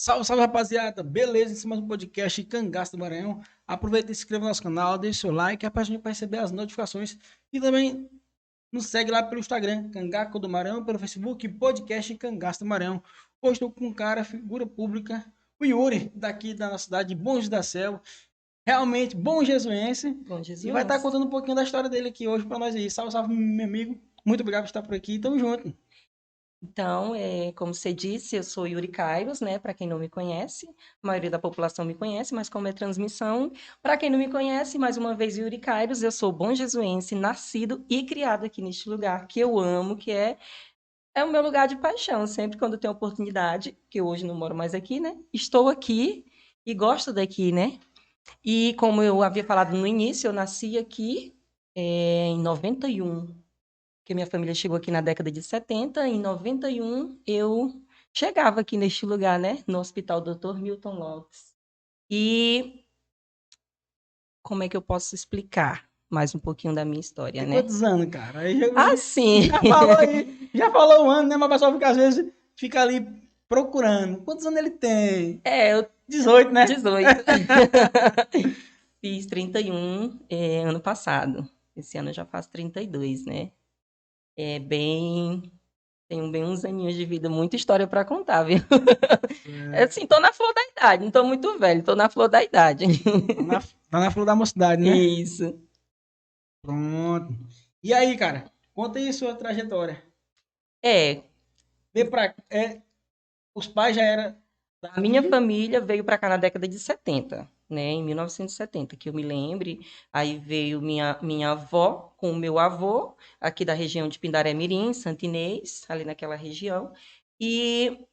Salve, salve, rapaziada. Beleza? Em cima do podcast Cangaço do Maranhão. Aproveita e se inscreva no nosso canal, deixe seu like, é pra gente receber as notificações. E também nos segue lá pelo Instagram, Cangaco do Maranhão, pelo Facebook, podcast Cangaço do Maranhão. Hoje estou com um cara, figura pública, o Yuri, daqui da nossa cidade de Bom Jesus da Selva. Realmente bom jesuense. Bom E vai estar Jesus. contando um pouquinho da história dele aqui hoje pra nós aí. Salve, salve, meu amigo. Muito obrigado por estar por aqui. Tamo junto. Então, como você disse, eu sou Yuri Kairos, né? Para quem não me conhece, a maioria da população me conhece, mas como é transmissão, para quem não me conhece, mais uma vez, Yuri Kairos, eu sou bom jesuense, nascido e criado aqui neste lugar que eu amo, que é o meu lugar de paixão. Sempre quando eu tenho oportunidade, que eu hoje não moro mais aqui, né? Estou aqui e gosto daqui, né? E como eu havia falado no início, eu nasci aqui em 91. Porque minha família chegou aqui na década de 70, em 91 eu chegava aqui neste lugar, né, no Hospital Dr. Milton Lopes. E como é que eu posso explicar mais um pouquinho da minha história, Tem né? quantos anos, cara? Aí já, Assim, já falou aí, já falou o ano, né? Mas o pessoal fica, às vezes fica ali procurando. Quantos anos ele tem? eu 18, né? 18. Fiz 31 ano passado. Esse ano eu já faço 32, né? É bem Tenho bem uns aninhos de vida, muita história para contar, viu? É, Assim, tô na flor da idade, não tô muito velho, tô na flor da idade. tá na flor da mocidade, né? Isso. Pronto. E aí, cara? Conta aí a sua trajetória. É, Vê pra, os pais já eram a minha daqui? família veio para cá na década de 70, né? Em 1970, que eu me lembre. Aí veio minha avó com o meu avô, aqui da região de Pindaré-Mirim, Santo Inês, ali naquela região. E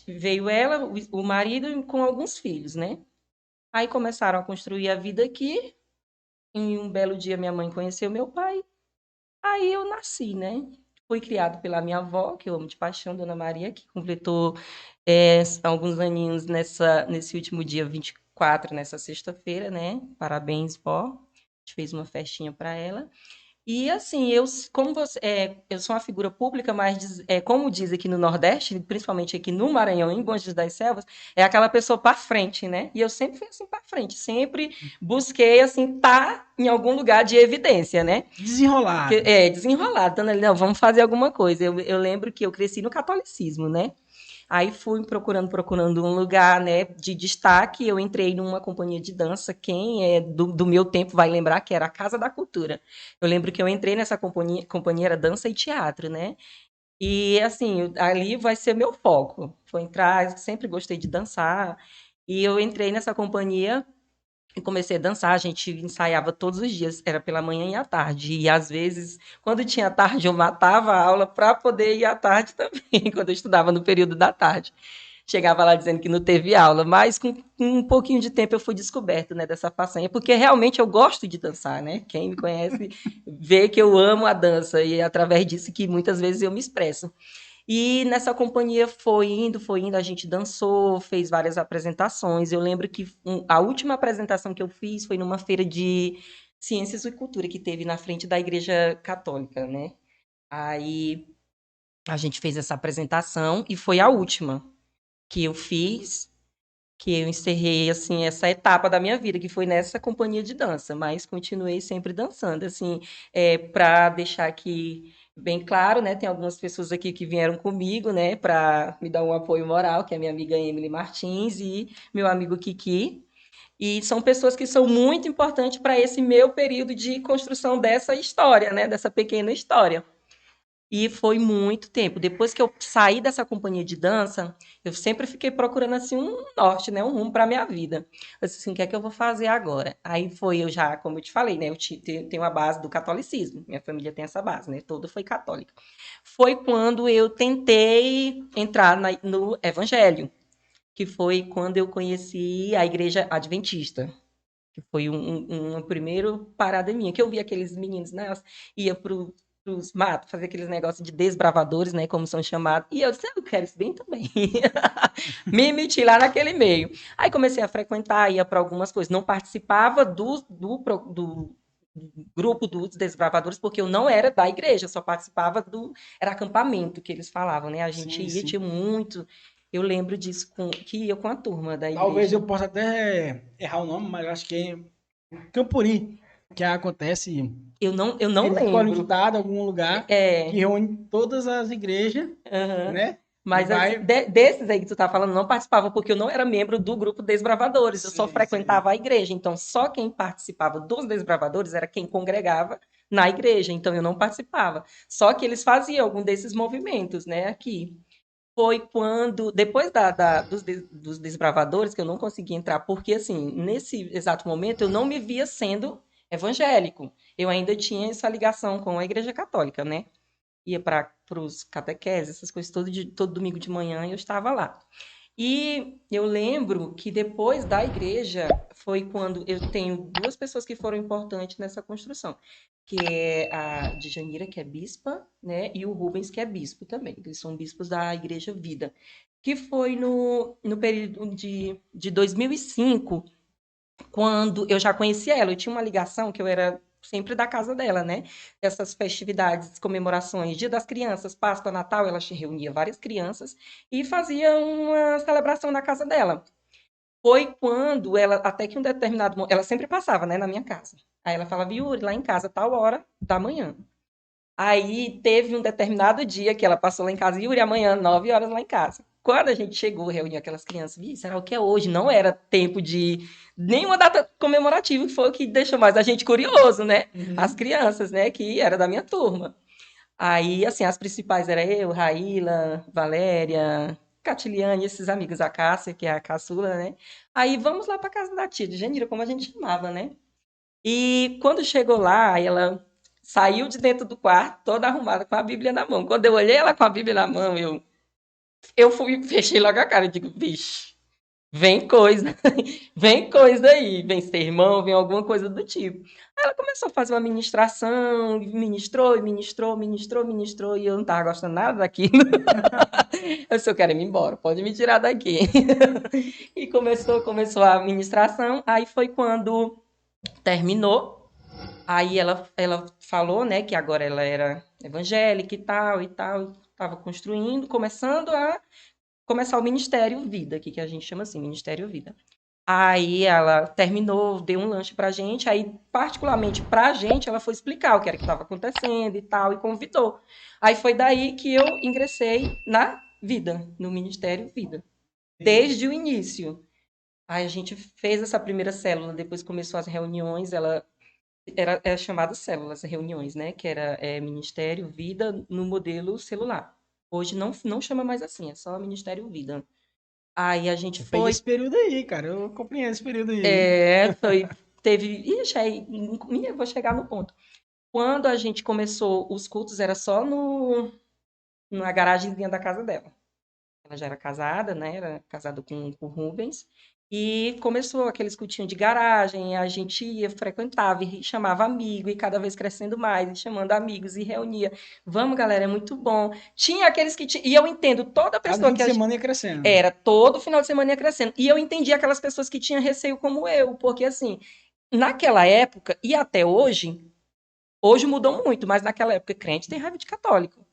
veio ela, o marido, com alguns filhos, né? Aí começaram a construir a vida aqui. Em um belo dia, minha mãe conheceu meu pai. Aí eu nasci, né? Fui criado pela minha avó, que eu amo de paixão, Dona Maria, que completou alguns aninhos nesse último dia 24, nessa sexta-feira, né? Parabéns, vó. A gente fez uma festinha para ela. E assim, eu sou uma figura pública, mas como diz aqui no Nordeste, principalmente aqui no Maranhão, em Bom Jesus das Selvas, é aquela pessoa para frente, né? E eu sempre fui assim para frente, sempre busquei assim estar em algum lugar de evidência, né? Desenrolado. Desenrolado, então, não, vamos fazer alguma coisa. Eu lembro que eu cresci no catolicismo, né? Aí fui procurando um lugar, né, de destaque. Eu entrei numa companhia de dança. Quem é do meu tempo vai lembrar que era a Casa da Cultura. Eu lembro que eu entrei nessa companhia era dança e teatro, né? E assim, ali vai ser meu foco. Foi entrar, sempre gostei de dançar. E eu entrei nessa companhia e comecei a dançar, a gente ensaiava todos os dias, era pela manhã e à tarde. E às vezes, quando tinha tarde, eu matava a aula para poder ir à tarde também, quando eu estudava no período da tarde. Chegava lá dizendo que não teve aula, mas com um pouquinho de tempo eu fui descoberto, né, dessa façanha, porque realmente eu gosto de dançar, né? Quem me conhece vê que eu amo a dança e é através disso que muitas vezes eu me expresso. E nessa companhia foi indo, a gente dançou, fez várias apresentações. Eu lembro que a última apresentação que eu fiz foi numa feira de ciências e cultura que teve na frente da Igreja Católica, né? Aí a gente fez essa apresentação e foi a última que eu fiz, que eu encerrei assim essa etapa da minha vida, que foi nessa companhia de dança, mas continuei sempre dançando, assim, para deixar aqui bem claro, né? Tem algumas pessoas aqui que vieram comigo, né, para me dar um apoio moral, que é minha amiga Emily Martins e meu amigo Kiki. E são pessoas que são muito importantes para esse meu período de construção dessa história, né, dessa pequena história. E foi muito tempo. Depois que eu saí dessa companhia de dança, eu sempre fiquei procurando assim um norte, né, um rumo para minha vida. Eu disse assim, o que é que eu vou fazer agora? Aí foi eu já, como eu te falei, né, tenho a base do catolicismo. Minha família tem essa base, né, toda foi católica. Foi quando eu tentei entrar no evangelho, que foi quando eu conheci a igreja adventista. Que foi uma primeira parada minha, que eu vi aqueles meninos, né? Ia pros matos, fazer aqueles negócios de desbravadores, né? Como são chamados. E eu disse, eu quero isso bem também. Me meti lá naquele meio. Aí comecei a frequentar, ia para algumas coisas. Não participava do grupo dos desbravadores, porque eu não era da igreja, eu só participava do. Era acampamento que eles falavam, né? A gente Sim, ia, tinha sim. muito. Eu lembro disso, que ia com a turma da Talvez eu igreja. possa até errar o nome, mas eu acho que é Campuri, que acontece. Eu não Eles escolhem um lembro. estado, algum lugar, que É, reúne todas as igrejas, aham. né? E Mas assim, vai. desses aí que tu tá falando, eu não participava, porque eu não era membro do grupo Desbravadores, eu só Sim, sim. frequentava a igreja. Então, só quem participava dos Desbravadores era quem congregava na igreja. Então, eu não participava. Só que eles faziam algum desses movimentos, né, aqui. Foi quando, depois dos Desbravadores, que eu não consegui entrar, porque, assim, nesse exato momento, eu não me via sendo evangélico. Eu ainda tinha essa ligação com a Igreja Católica, né? Ia para os catequeses, essas coisas, todo domingo de manhã eu estava lá. E eu lembro que depois da igreja foi quando eu tenho duas pessoas que foram importantes nessa construção, que é a Djanira, que é bispa, né, e o Rubens, que é bispo também. Eles são bispos da Igreja Vida, que foi no período de 2005, quando eu já conhecia ela. Eu tinha uma ligação que eu era sempre da casa dela, né? Essas festividades, comemorações, Dia das Crianças, Páscoa, Natal, ela reunia várias crianças e fazia uma celebração na casa dela. Foi quando ela, até que um determinado momento, ela sempre passava, né, na minha casa. Aí ela falava, Yuri, lá em casa, tal hora da manhã. Aí teve um determinado dia que ela passou lá em casa, Yuri, amanhã, 9 horas lá em casa. Quando a gente chegou, reuniu aquelas crianças, será o que é hoje? Não era tempo de nenhuma data comemorativa, que foi o que deixou mais a gente curioso, né? As Uhum. crianças, né? Que era da minha turma. Aí, assim, as principais eram eu, Raíla, Valéria, Catiliane, esses amigos, a Cássia, que é a caçula, né? Aí vamos lá para casa da tia de Janira, como a gente chamava, né? E quando chegou lá, ela saiu de dentro do quarto, toda arrumada, com a Bíblia na mão. Quando eu olhei ela com a Bíblia na mão, eu fui, fechei logo a cara. Eu digo, vixe, vem coisa, vem coisa aí, vem sermão, vem alguma coisa do tipo. Aí ela começou a fazer uma ministração, ministrou, e ministrou, ministrou, ministrou, e eu não estava gostando nada daquilo. Eu disse, eu quero ir embora, pode me tirar daqui. E começou a ministração, aí foi quando terminou. Aí ela falou, né, que agora ela era evangélica e tal, estava construindo, começar o Ministério Vida, aqui que a gente chama assim, Ministério Vida. Aí ela terminou, deu um lanche pra gente, aí particularmente pra gente, ela foi explicar o que era que estava acontecendo e tal, e convidou. Aí foi daí que eu ingressei na Vida, no Ministério Vida, Sim. desde o início. Aí a gente fez essa primeira célula, depois começou as reuniões, era chamada células, reuniões, né? Que era Ministério Vida no modelo celular. Hoje não chama mais assim, é só Ministério Vida. Aí a gente Eu peguei foi, esse período aí, cara. Eu compreendo esse período aí. foi, teve, ixi, aí, eu vou chegar no ponto. Quando a gente começou, os cultos era só na garagemzinha da casa dela. Ela já era casada, né? Era casada com o Rubens. E começou aqueles cultinhos de garagem, a gente ia, frequentava e chamava amigo, e cada vez crescendo mais, e chamando amigos, e reunia. Vamos, galera, é muito bom. Tinha aqueles que. E eu entendo toda Cada pessoa fim que de semana ia crescendo. era, todo final de semana ia crescendo. E eu entendi aquelas pessoas que tinham receio como eu, porque assim, naquela época, e até hoje mudou muito, mas naquela época crente tem raiva de católico.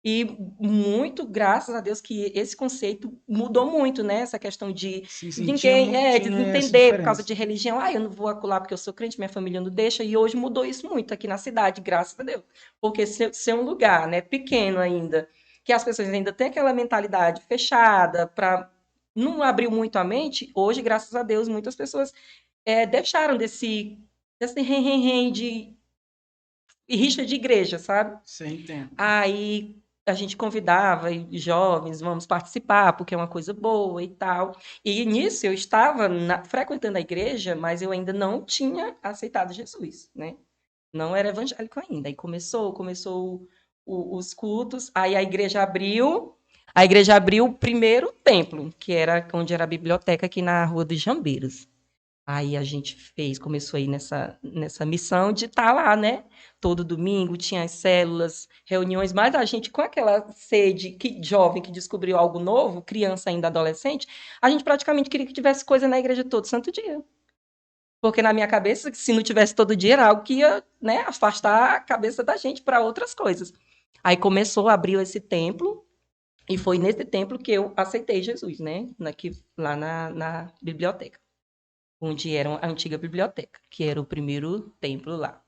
E muito, graças a Deus, que esse conceito mudou muito, né? Essa questão de Sim, sim, ninguém tinha essa desentender por causa diferença. de religião. Ah, eu não vou acular porque eu sou crente, minha família não deixa. E hoje mudou isso muito aqui na cidade, graças a Deus. Porque ser um lugar, né, pequeno ainda, que as pessoas ainda têm aquela mentalidade fechada, para não abrir muito a mente, hoje, graças a Deus, muitas pessoas deixaram desse rem de rixa de igreja, sabe? Sim, entendo. Aí a gente convidava e jovens, vamos participar, porque é uma coisa boa e tal. E nisso eu estava frequentando a igreja, mas eu ainda não tinha aceitado Jesus, né? Não era evangélico ainda. Aí começou os cultos, aí a igreja abriu o primeiro templo, que era onde era a biblioteca aqui na Rua dos Jambeiros. Aí a gente começou aí nessa missão de estar lá, né? Todo domingo tinha as células, reuniões, mas a gente com aquela sede jovem que descobriu algo novo, criança ainda adolescente, a gente praticamente queria que tivesse coisa na igreja todo santo dia. Porque na minha cabeça, se não tivesse todo dia, era algo que ia, né, afastar a cabeça da gente para outras coisas. Aí começou, abriu esse templo, E foi nesse templo que eu aceitei Jesus, né? Lá na biblioteca, onde era a antiga biblioteca, que era o primeiro templo lá.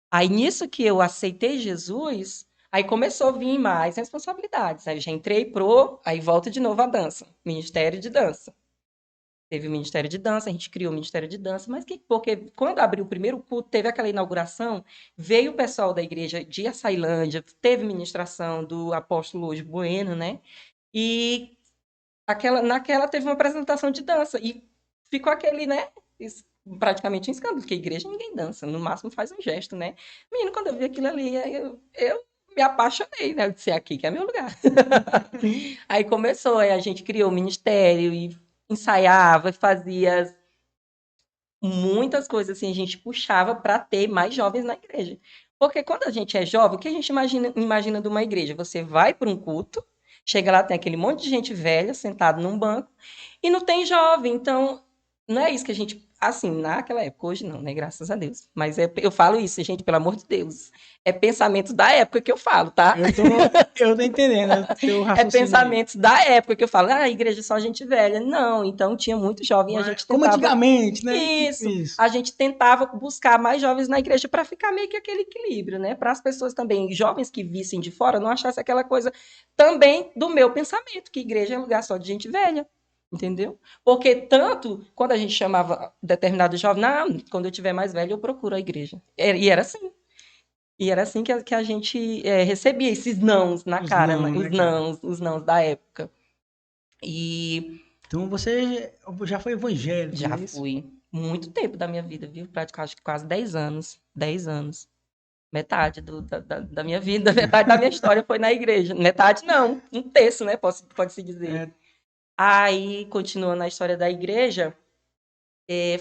Aí, nisso que eu aceitei Jesus, aí começou a vir mais responsabilidades. Aí eu já entrei aí volta de novo a dança, Ministério de Dança. Teve o Ministério de Dança, a gente criou o Ministério de Dança, porque quando abriu o primeiro culto, teve aquela inauguração, veio o pessoal da igreja de Açailândia, teve ministração do apóstolo hoje Bueno, né? E naquela teve uma apresentação de dança, e ficou aquele, né? Praticamente um escândalo, porque a igreja ninguém dança, no máximo faz um gesto, né? Menino, quando eu vi aquilo ali, eu me apaixonei, né? Eu disse, aqui que é meu lugar. Aí começou, aí a gente criou o ministério e ensaiava, fazia muitas coisas assim, a gente puxava para ter mais jovens na igreja. Porque quando a gente é jovem, o que a gente imagina de uma igreja? Você vai para um culto, chega lá, tem aquele monte de gente velha sentado num banco e não tem jovem. Então, não é isso que a gente. Assim, naquela época, hoje não, né? Graças a Deus. Mas eu falo isso, gente, pelo amor de Deus. É pensamento da época que eu falo, tá? Eu tô, eu tô entendendo o teu É raciocínio aí. pensamentos da época que eu falo, a igreja é só gente velha. Não, então tinha muito jovem e a Mas, gente como tentava. antigamente, né? Tipo Isso, isso. a gente tentava buscar mais jovens na igreja para ficar meio que aquele equilíbrio, né? Para as pessoas também, jovens que vissem de fora, não achassem aquela coisa também do meu pensamento, que igreja é lugar só de gente velha. Entendeu? Porque tanto quando a gente chamava determinado jovem, não, quando eu tiver mais velho, eu procuro a igreja. E era assim. E era assim que a gente recebia esses nãos na Os cara, né? não, né, cara? Os nãos da época. E Então você já foi evangélico, não já é isso? fui muito tempo da minha vida, viu? Praticamente acho que quase 10 anos. 10 anos. Metade da minha vida, metade da minha história foi na igreja. Metade não, um terço, né? Pode-se dizer. É, Aí, continuando a história da igreja, é,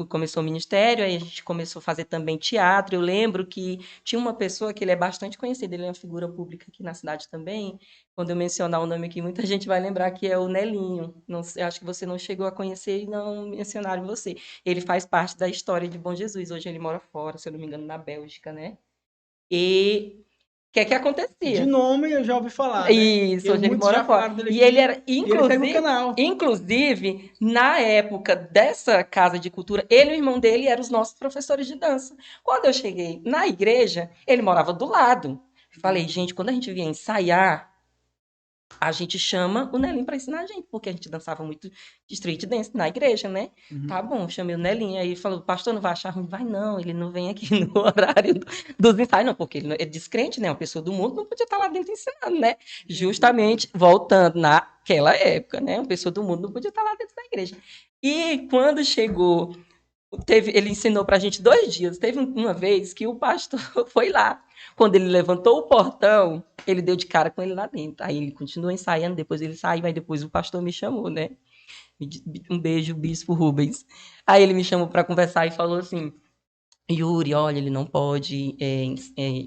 começou o ministério, aí a gente começou a fazer também teatro. Eu lembro que tinha uma pessoa que ele é bastante conhecido, ele é uma figura pública aqui na cidade também. Quando eu mencionar o nome aqui, muita gente vai lembrar que é o Nelinho. Não sei, acho que você não chegou a conhecer e não mencionaram você. Ele faz parte da história de Bom Jesus. Hoje ele mora fora, se eu não me engano, na Bélgica, né? E o que é que de acontecia? nome eu já ouvi falar, né? Isso, Eu, hoje ele muitos mora já fora. falaram dele E ele aqui era, e ele fez no inclusive, canal. inclusive, na época dessa casa de cultura, ele e o irmão dele eram os nossos professores de dança. Quando eu cheguei na igreja, ele morava do lado. Falei, gente, quando a gente vinha ensaiar, a gente chama o Nelinho para ensinar a gente, porque a gente dançava muito de street dance na igreja, né? Uhum. Tá bom, chamei o Nelinho, aí ele falou, pastor, não vai achar ruim? Vai não, ele não vem aqui no horário dos ensaios, não, porque ele é descrente, né? Uma pessoa do mundo não podia estar lá dentro ensinando, né? Entendi. Justamente, voltando naquela época, né? Uma pessoa do mundo não podia estar lá dentro da igreja. E quando chegou, ele ensinou pra gente 2 dias. Teve uma vez que o pastor foi lá. Quando ele levantou o portão, ele deu de cara com ele lá dentro. Aí ele continuou ensaiando, depois ele saiu, aí depois o pastor me chamou, né? Um beijo, Bispo Rubens. Aí ele me chamou para conversar e falou assim: Yuri, olha, ele não pode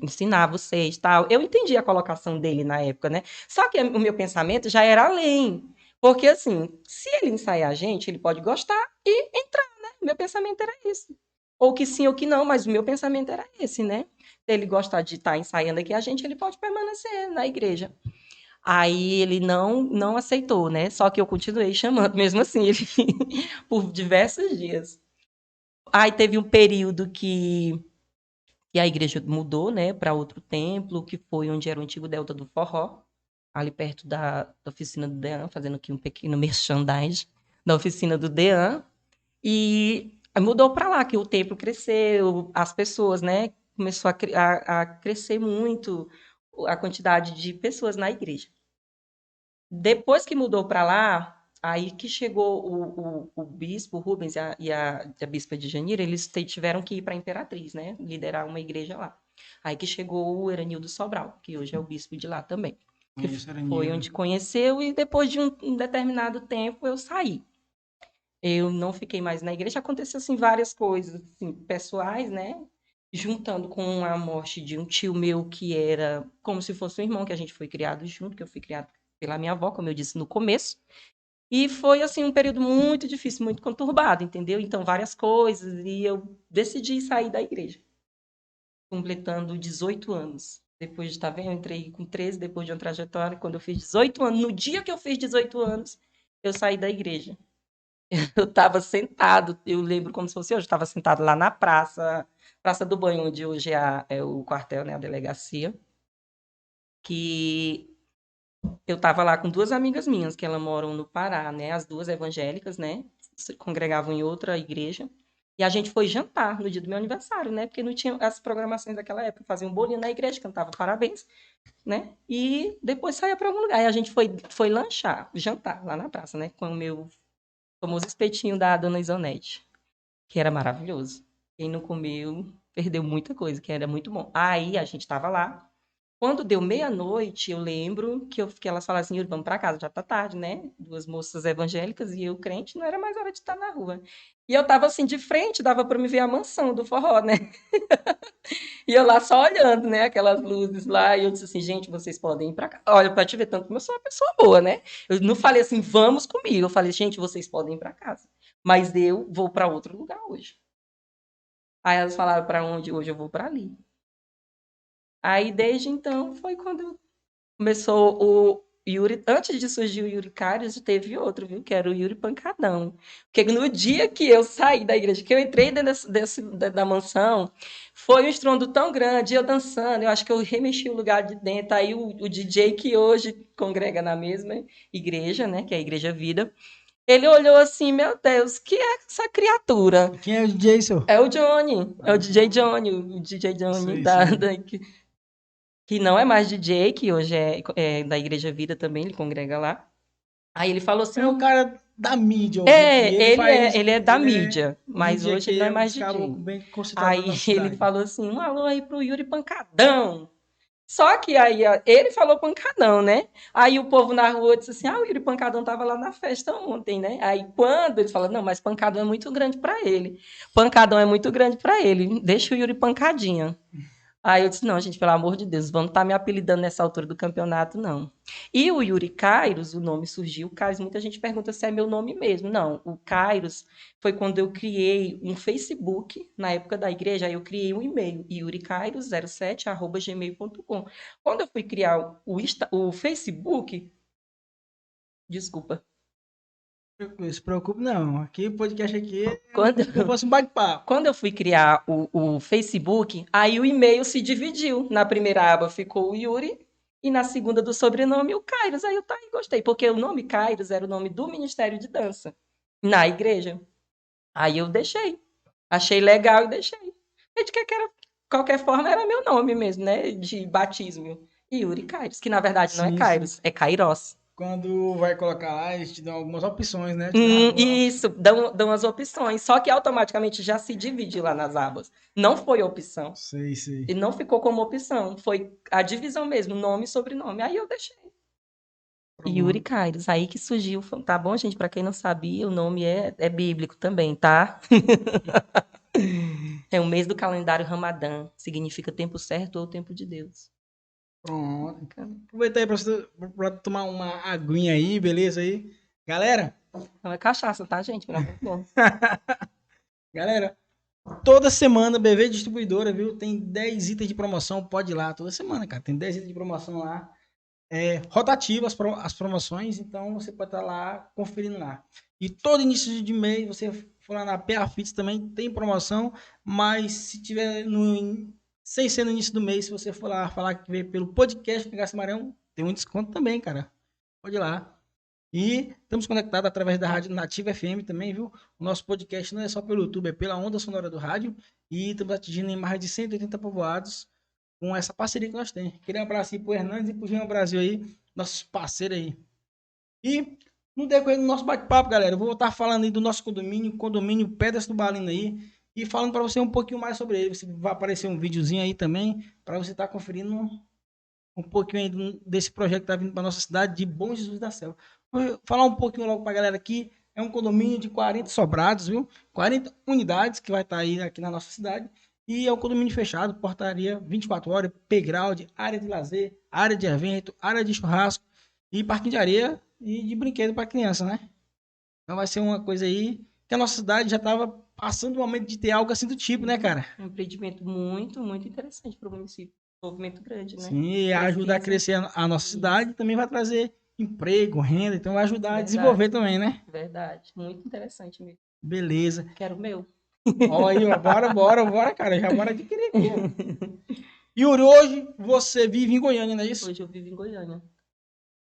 ensinar vocês tal. Eu entendi a colocação dele na época, né? Só que o meu pensamento já era além. Porque, assim, se ele ensaiar a gente, ele pode gostar e entrar, né? Meu pensamento era esse. Ou que sim ou que não, mas o meu pensamento era esse, né? Se ele gostar de estar ensaiando aqui a gente, ele pode permanecer na igreja. Aí ele não aceitou, né? Só que eu continuei chamando, mesmo assim, ele por diversos dias. Aí teve um período que a igreja mudou, né, para outro templo, que foi onde era o antigo Delta do Forró, ali perto da oficina do Dean, fazendo aqui um pequeno merchandising da oficina do Dean. E mudou para lá, que o templo cresceu, as pessoas, né, começou a crescer muito a quantidade de pessoas na igreja. Depois que mudou para lá, aí que chegou o bispo o Rubens e a bispa de Janeiro, eles tiveram que ir para a Imperatriz, né? Liderar uma igreja lá. Aí que chegou o Eranildo Sobral, que hoje é o bispo de lá também. Que Conheço foi Aranildo. onde conheceu e depois de um determinado tempo eu saí. Eu não fiquei mais na igreja. Aconteceu assim várias coisas assim, pessoais, né? Juntando com a morte de um tio meu que era como se fosse um irmão, que a gente foi criado junto, que eu fui criado pela minha avó, como eu disse no começo. E foi assim um período muito difícil, muito conturbado, entendeu? Então várias coisas e eu decidi sair da igreja, completando 18 anos. Depois de, tá vendo? Eu entrei com 13, depois de uma trajetória, quando eu fiz 18 anos, no dia que eu fiz 18 anos, eu saí da igreja. Eu estava sentado, eu lembro como se fosse hoje, eu estava sentado lá na praça, Praça do Banho, onde hoje é o quartel, né, a delegacia, que eu estava lá com duas amigas minhas, que elas moram no Pará, né, as duas evangélicas, né, se congregavam em outra igreja, e a gente foi jantar no dia do meu aniversário, né, porque não tinha as programações daquela época, fazia um bolinho na igreja, cantava parabéns, né, e depois saía para algum lugar, e a gente foi lanchar, jantar lá na praça, né, com o meu famoso espetinho da Dona Isonete, que era maravilhoso. Quem não comeu, perdeu muita coisa, que era muito bom. Aí a gente tava lá. Quando deu meia-noite, eu lembro que elas falaram assim: "Yuri, vamos pra casa, já tá tarde, né?" Duas moças evangélicas e eu crente, não era mais hora de estar na rua. E eu tava assim de frente, dava para me ver a mansão do forró, né? E eu lá só olhando, né, aquelas luzes lá, e eu disse assim: "Gente, vocês podem ir pra casa." Olha, pra te ver tanto como eu sou uma pessoa boa, né? Eu não falei assim: "Vamos comigo." Eu falei: "Gente, vocês podem ir pra casa, mas eu vou para outro lugar hoje." Aí elas falaram para onde? Hoje eu vou para ali. Aí desde então foi quando começou o Yuri. Antes de surgir o Yuri Karius, teve outro, viu? Que era o Yuri Pancadão. Porque no dia que eu saí da igreja, que eu entrei dentro da mansão, foi um estrondo tão grande, eu dançando, eu acho que eu remexi o lugar de dentro. Aí o DJ que hoje congrega na mesma igreja, né? Que é a Igreja Vida. Ele olhou assim, meu Deus, que é essa criatura? E quem é o DJ, seu? É o Johnny, é o Ah, DJ Johnny, o DJ Johnny sei, sei. que não é mais DJ, que hoje é da Igreja Vida também, ele congrega lá. Aí ele falou É o assim, cara da mídia hoje aqui. Ele faz. ele é da Ele é. mídia, Hoje em mas dia hoje aqui ele não ele é é um mais dos DJ. caboclos bem conceituado da Aí nossa ele cidade. falou assim, um alô aí pro Yuri Pancadão. Só que aí ó, ele falou pancadão, né? Aí o povo na rua disse assim: "Ah, o Yuri Pancadão tava lá na festa ontem, né?" Aí quando ele falou: "Não, mas pancadão é muito grande para ele. Pancadão é muito grande para ele. Deixa o Yuri pancadinha." Aí eu disse: "Não, gente, pelo amor de Deus, vamos estar me apelidando nessa altura do campeonato, não." E o Yuri Kairos, o nome surgiu, Kairos, muita gente pergunta se é meu nome mesmo. Não, o Kairos foi quando eu criei um Facebook, na época da igreja, aí eu criei um e-mail, yurikairos07@gmail.com. Quando eu fui criar o Facebook, desculpa, Não se preocupe, não. Aqui o podcast aqui é quando, como se fosse um bate-papo. quando eu fui criar o Facebook, aí o e-mail se dividiu. Na primeira aba ficou o Yuri e na segunda do sobrenome o Kairos. Aí eu tá, aí gostei, porque o nome Kairos era o nome do Ministério de Dança na igreja. Aí eu deixei. Achei legal e deixei. E de que era, qualquer forma era meu nome mesmo, né? De batismo. Yuri Kairos, que na verdade não é Sim, sim. Kairos, é Kairos. Quando vai colocar lá, eles te dão algumas opções, né? Te dão Isso, dão as opções. Só que automaticamente já se divide lá nas abas. Não foi opção. Sei, sei. E não ficou como opção. Foi a divisão mesmo, nome e sobrenome. Aí eu deixei. Yuri Pronto. Kairos, aí que surgiu. Tá bom, gente? Para quem não sabia, o nome é bíblico também, tá? É o mês do calendário Ramadã. Significa tempo certo ou tempo de Deus. Pronto. Bacana. Aproveita aí pra tomar uma aguinha aí, beleza aí? Galera, Não é cachaça, tá, gente? Pelo amor de Deus. galera, toda semana BV Distribuidora, viu? Tem 10 itens de promoção, pode ir lá. Toda semana, cara, tem 10 itens de promoção lá. É rotativo as promoções, então você pode estar lá conferindo lá. E todo início de mês, você for lá na PA Fits também tem promoção, mas se tiver sem ser no início do mês, se você for lá falar que veio pelo podcast Cangaço Marão, tem um desconto também, cara. Pode ir lá. E estamos conectados através da Rádio Nativa FM também, viu? O nosso podcast não é só pelo YouTube, é pela onda sonora do rádio. E estamos atingindo em mais de 180 povoados com essa parceria que nós temos. Queria um abraço aí pro Hernandes e pro Jean Brasil aí, nossos parceiros aí. E no decorrer do nosso bate-papo, galera, eu vou estar falando aí do nosso condomínio Pedras do Balino aí, e falando para você um pouquinho mais sobre ele. Você vai aparecer um videozinho aí também, para você estar conferindo um pouquinho aí desse projeto que está vindo para nossa cidade de Bom Jesus da Selva. Vou falar um pouquinho logo para a galera aqui. É um condomínio de 40 sobrados, viu? 40 unidades que vai estar aí aqui na nossa cidade. E é um condomínio fechado, portaria 24 horas, playground, área de lazer, área de evento, área de churrasco e parquinho de areia e de brinquedo para criança, né? Então vai ser uma coisa aí que a nossa cidade já estava passando o momento de ter algo assim do tipo, né, Uhum. cara? Um empreendimento muito, muito interessante para o município. Movimento grande, né? Sim, e ajuda a Precisa. crescer a nossa cidade, também vai trazer emprego, renda, então vai ajudar a Verdade, desenvolver também, né? verdade. Muito interessante mesmo. Beleza. Quero o meu. Ó aí, ó, bora, cara, já bora adquirir aqui, ó. Yuri, hoje você vive em Goiânia, não é isso? Hoje eu vivo em Goiânia.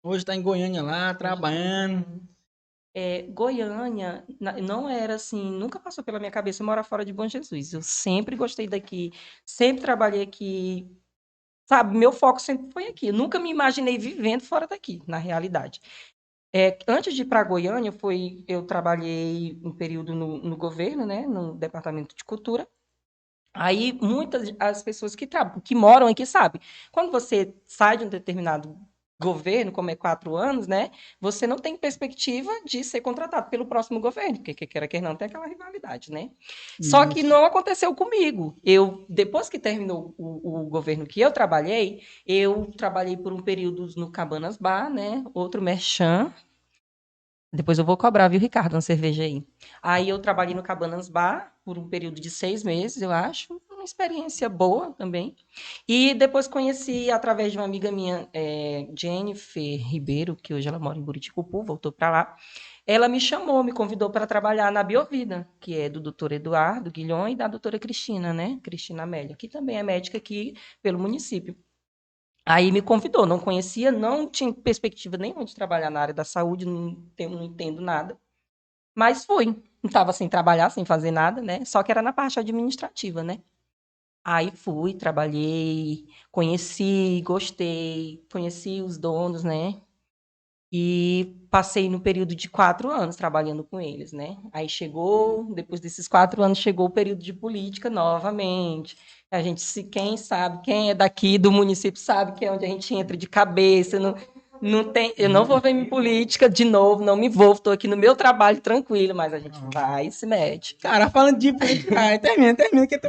Hoje tá em Goiânia lá, Hoje eu tô em trabalhando. Goiânia. Goiânia não era assim, nunca passou pela minha cabeça morar fora de Bom Jesus. Eu sempre gostei daqui, sempre trabalhei aqui, sabe? Meu foco sempre foi aqui. Eu nunca me imaginei vivendo fora daqui, na realidade. Antes de ir para Goiânia, eu trabalhei um período no governo, né, no departamento de cultura. Aí muitas as pessoas que moram aqui sabem, quando você sai de um determinado governo, como é 4 anos, né, você não tem perspectiva de ser contratado pelo próximo governo, porque quer queira, quer não, tem aquela rivalidade, né? Só que Isso. não aconteceu comigo. Depois que terminou o governo que eu trabalhei por um período no Cabanas Bar, né, outro merchan. Depois eu vou cobrar, viu, Ricardo, uma cerveja aí. Aí eu trabalhei no Cabanas Bar por um período de 6 meses, eu acho. Uma experiência boa também. E depois conheci, através de uma amiga minha, Jennifer Ribeiro, que hoje ela mora em Buriticupu, voltou para lá. Ela me chamou, me convidou para trabalhar na Biovida, que é do doutor Eduardo Guilhom e da doutora Cristina, né? Cristina Amélia, que também é médica aqui pelo município. Aí me convidou, não conhecia, não tinha perspectiva nenhuma de trabalhar na área da saúde, não entendo nada. Mas fui. Não estava sem trabalhar, sem fazer nada, né? Só que era na parte administrativa, né? Aí fui, trabalhei, conheci, gostei, conheci os donos, né? E passei no período de 4 anos trabalhando com eles, né? Aí depois desses 4 anos, chegou o período de política novamente. A gente, quem sabe, quem é daqui do município sabe que é onde a gente entra de cabeça. Não tem, eu não vou ver em política de novo, não me envolvo, estou aqui no meu trabalho tranquilo, mas a gente vai e se mete. Cara, falando de política, termina, que eu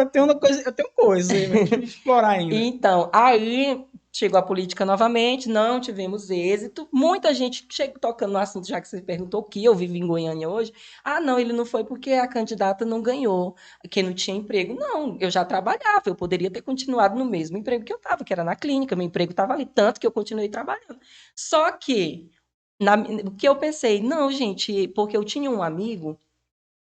tenho uma coisa, eu tenho coisa aí pra gente explorar ainda. Então, aí chegou a política novamente, não tivemos êxito. Muita gente chega tocando no assunto, já que você perguntou que eu vivo em Goiânia hoje. Ah, não, ele não foi porque a candidata não ganhou, que não tinha emprego. Não, eu já trabalhava, eu poderia ter continuado no mesmo emprego que eu estava, que era na clínica, meu emprego estava ali, tanto que eu continuei trabalhando. Só que, o que eu pensei, não, gente, porque eu tinha um amigo,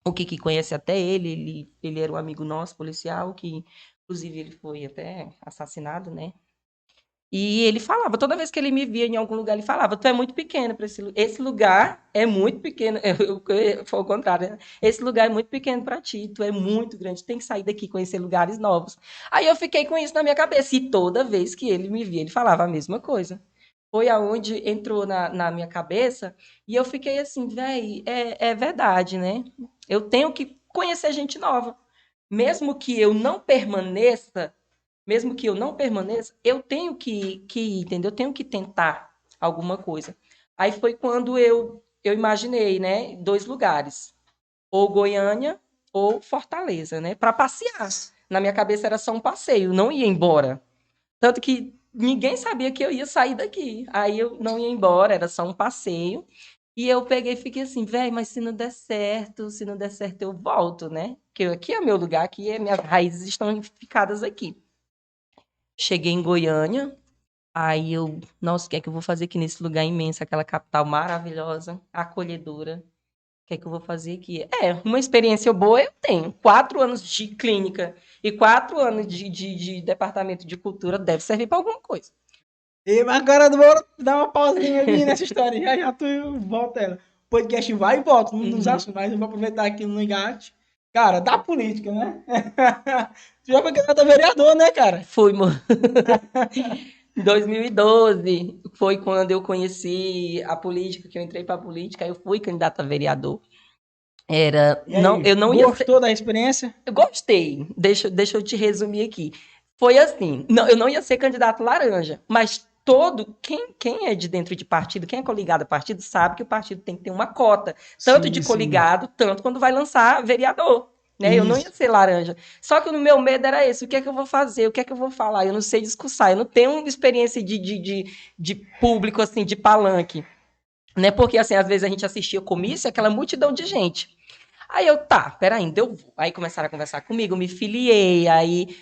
o que conhece até ele era um amigo nosso, policial, que inclusive ele foi até assassinado, né? E ele falava, toda vez que ele me via em algum lugar, ele falava: Tu é muito pequeno para esse lugar, é muito pequeno. Foi o contrário, né? Esse lugar é muito pequeno para ti, tu é muito grande, tem que sair daqui, conhecer lugares novos. Aí eu fiquei com isso na minha cabeça, e toda vez que ele me via, ele falava a mesma coisa. Foi aonde entrou na minha cabeça, e eu fiquei assim, véi, é verdade, né? Eu tenho que conhecer gente nova. Mesmo que eu não permaneça mesmo que eu não permaneça, eu tenho que ir, entendeu? Eu tenho que tentar alguma coisa. Aí foi quando eu imaginei, né, 2 lugares, ou Goiânia ou Fortaleza, né, para passear. Na minha cabeça era só um passeio, não ia embora. Tanto que ninguém sabia que eu ia sair daqui. Aí eu não ia embora, era só um passeio. E eu peguei e fiquei assim, velho, mas se não der certo, eu volto, né? Porque aqui é meu lugar, aqui minhas raízes estão ficadas aqui. Cheguei em Goiânia, aí eu, nossa, o que é que eu vou fazer aqui nesse lugar imenso, aquela capital maravilhosa, acolhedora? O que é que eu vou fazer aqui? Uma experiência boa eu tenho. 4 anos de clínica e 4 anos de departamento de cultura deve servir para alguma coisa. E agora bora dar uma pausinha ali nessa história, já tu volta ela. O podcast vai e volta, nos Uhum. assuntos, mas eu vou aproveitar aqui no engate. Cara, da política, né? Tu já foi candidato a vereador, né, cara? Fui, em 2012 foi quando eu conheci a política, que eu entrei para a política, aí eu fui candidata a vereador. E aí, Eu não ia ser. gostou da experiência? Eu gostei. Deixa eu te resumir aqui. Foi assim, não, eu não ia ser candidato laranja, mas quem é de dentro de partido, quem é coligado a partido, sabe que o partido tem que ter uma cota, tanto de Sim, sim. coligado, tanto quando vai lançar vereador. Né? Eu não ia Isso. ser laranja. Só que o meu medo era esse: o que é que eu vou fazer? O que é que eu vou falar? Eu não sei discursar, eu não tenho experiência de público, assim, de palanque. Né? Porque, assim, às vezes a gente assistia comício, aquela multidão de gente. Aí eu, tá, peraí, eu vou. Aí começaram a conversar comigo, me filiei, aí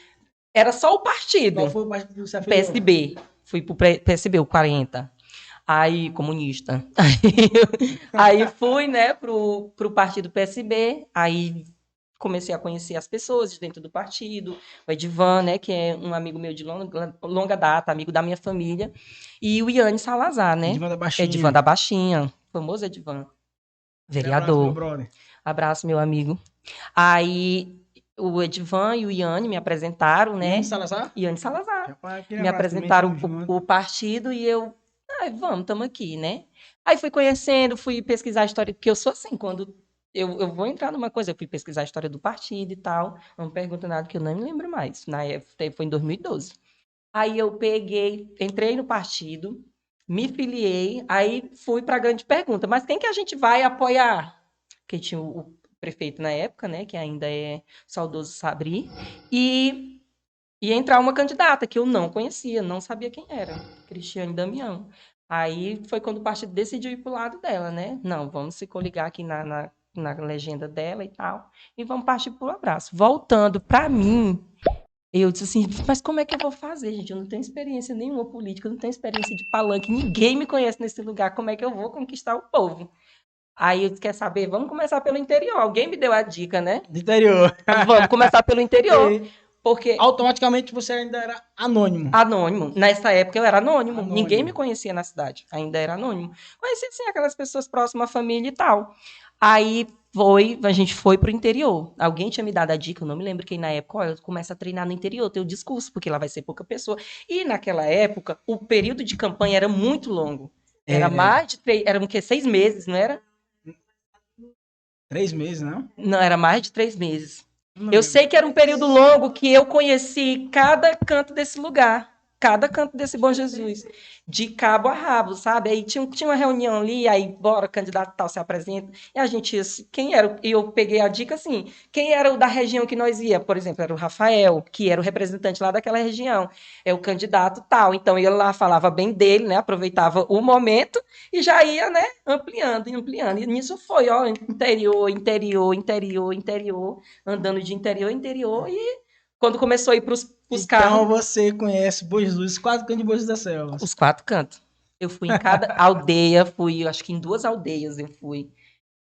Era só o partido. Qual foi o partido que você afiliou? PSB. Fui pro PSB, o 40. Aí, comunista. Aí fui, né, pro partido PSB. Aí comecei a conhecer as pessoas de dentro do partido. O Edivan, né, que é um amigo meu de longa data, amigo da minha família. E o Iane Salazar, né? Edivan da Baixinha. Edivan da Baixinha. Famoso Edivan. Vereador. Abraço, meu brother. Abraço, meu amigo. Aí o Edivan e o Iane me apresentaram, né? Iane Salazar? Iane Salazar. Rapaz, Me apresentaram o partido e eu, vamos, estamos aqui, né? Aí fui conhecendo, fui pesquisar a história, porque eu sou assim, quando eu vou entrar numa coisa, eu fui pesquisar a história do partido e tal, não me pergunta nada que eu não me lembro mais, na época, foi em 2012. Aí eu peguei, entrei no partido, me filiei, aí fui para a grande pergunta, mas quem que a gente vai apoiar? Porque tinha o prefeito na época, né, que ainda é saudoso Sabri, e entrar uma candidata que eu não conhecia, não sabia quem era, Cristiane Damião. Aí foi quando o partido decidiu ir pro lado dela, né? Não, vamos se coligar aqui na legenda dela e tal, e vamos partir pro abraço. Voltando para mim, eu disse assim, mas como é que eu vou fazer, gente? Eu não tenho experiência nenhuma política, eu não tenho experiência de palanque, ninguém me conhece nesse lugar, como é que eu vou conquistar o povo? Aí eu disse, quer saber? Vamos começar pelo interior. Alguém me deu a dica, né? Do interior. Vamos começar pelo interior. Porque automaticamente você ainda era anônimo. Anônimo. Nessa época eu era anônimo. Ninguém me conhecia na cidade. Ainda era anônimo. Conhecia, sim, aquelas pessoas próximas à família e tal. Aí a gente foi pro interior. Alguém tinha me dado a dica, eu não me lembro quem na época, olha, começa a treinar no interior, teu discurso, porque lá vai ser pouca pessoa. E naquela época, o período de campanha era muito longo. Era mais de 3, eram o quê? 6 meses, não era? 3 meses, não? Não, era mais de 3 meses. Eu sei que era um período longo que eu conheci cada canto desse lugar, cada canto desse Bom Jesus, de cabo a rabo, sabe? Aí tinha uma reunião ali, aí bora, candidato tal se apresenta, e a gente, quem era? E eu peguei a dica assim, quem era o da região que nós ia? Por exemplo, era o Rafael, que era o representante lá daquela região, é o candidato tal. Então, ele lá falava bem dele, né? Aproveitava o momento e já ia, né? Ampliando e ampliando. E nisso foi, ó, interior, interior, interior, interior, andando de interior em interior, e quando começou a ir para os carros... Então você conhece Bom Jesus, 4 cantos de Bom Jesus da Selva. Os 4 cantos. Eu fui em cada aldeia, acho que em 2 aldeias eu fui.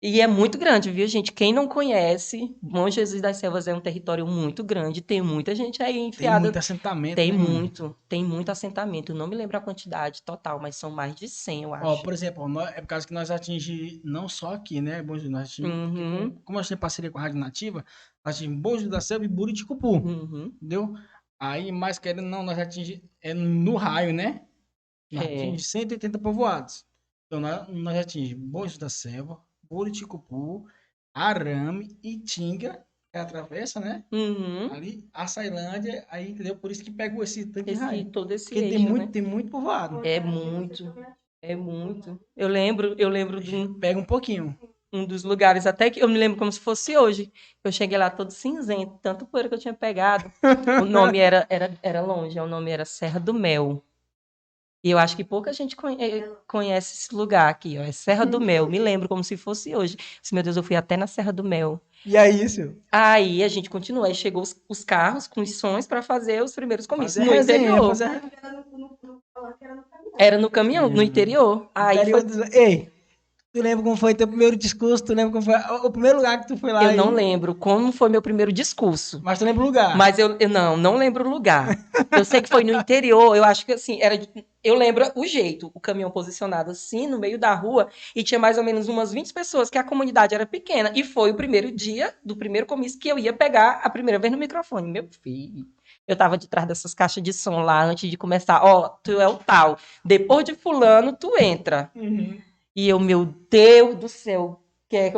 E é muito grande, viu, gente? Quem não conhece, Bom Jesus das Selvas é um território muito grande, tem muita gente aí enfiada. Tem muito assentamento, tem muito assentamento. Eu não me lembro a quantidade total, mas são mais de 100, eu acho. Ó, por exemplo, é por causa que nós atingimos, não só aqui, né, Bom Jesus, nós atingimos, como a gente tem parceria com a Rádio Nativa, nós atingimos Bom Jesus da Selva e Buriticupu, entendeu? Aí, mais querendo não, nós atingimos, no raio, né? Nós atingimos 180 povoados. Então, nós atingimos Bom Jesus da Selva, Buriticupu, Arame, Itinga, que é a travessa, né? Ali, a Açailândia, aí, entendeu? Por isso que pegou esse tanto de raio. Todo esse porque eixo, tem muito povoado. É muito. Eu lembro de pega um pouquinho. Um dos lugares, até que eu me lembro como se fosse hoje. Eu cheguei lá todo cinzento, tanto poeira que eu tinha pegado. O nome era longe, o nome era Serra do Mel. E eu acho que pouca gente conhece esse lugar aqui, ó. É Serra do Mel. Me lembro como se fosse hoje. Meu Deus, eu fui até na Serra do Mel. E aí, isso? Aí a gente continua. Aí chegou os carros com os sons para fazer os primeiros comícios no interior. Era no caminhão, no interior. Aí Ei, tu lembra como foi teu primeiro discurso? Tu lembra como foi o primeiro lugar que tu foi lá? Eu não lembro como foi meu primeiro discurso. Mas tu lembra o lugar? Mas eu não lembro o lugar. Eu sei que foi no interior, eu acho que assim, eu lembro o jeito, o caminhão posicionado assim, no meio da rua, e tinha mais ou menos umas 20 pessoas, que a comunidade era pequena, e foi o primeiro dia do primeiro comício que eu ia pegar a primeira vez no microfone. Meu filho, eu tava de trás dessas caixas de som lá, antes de começar, ó, tu é o tal, depois de fulano, tu entra. E eu, meu Deus do céu,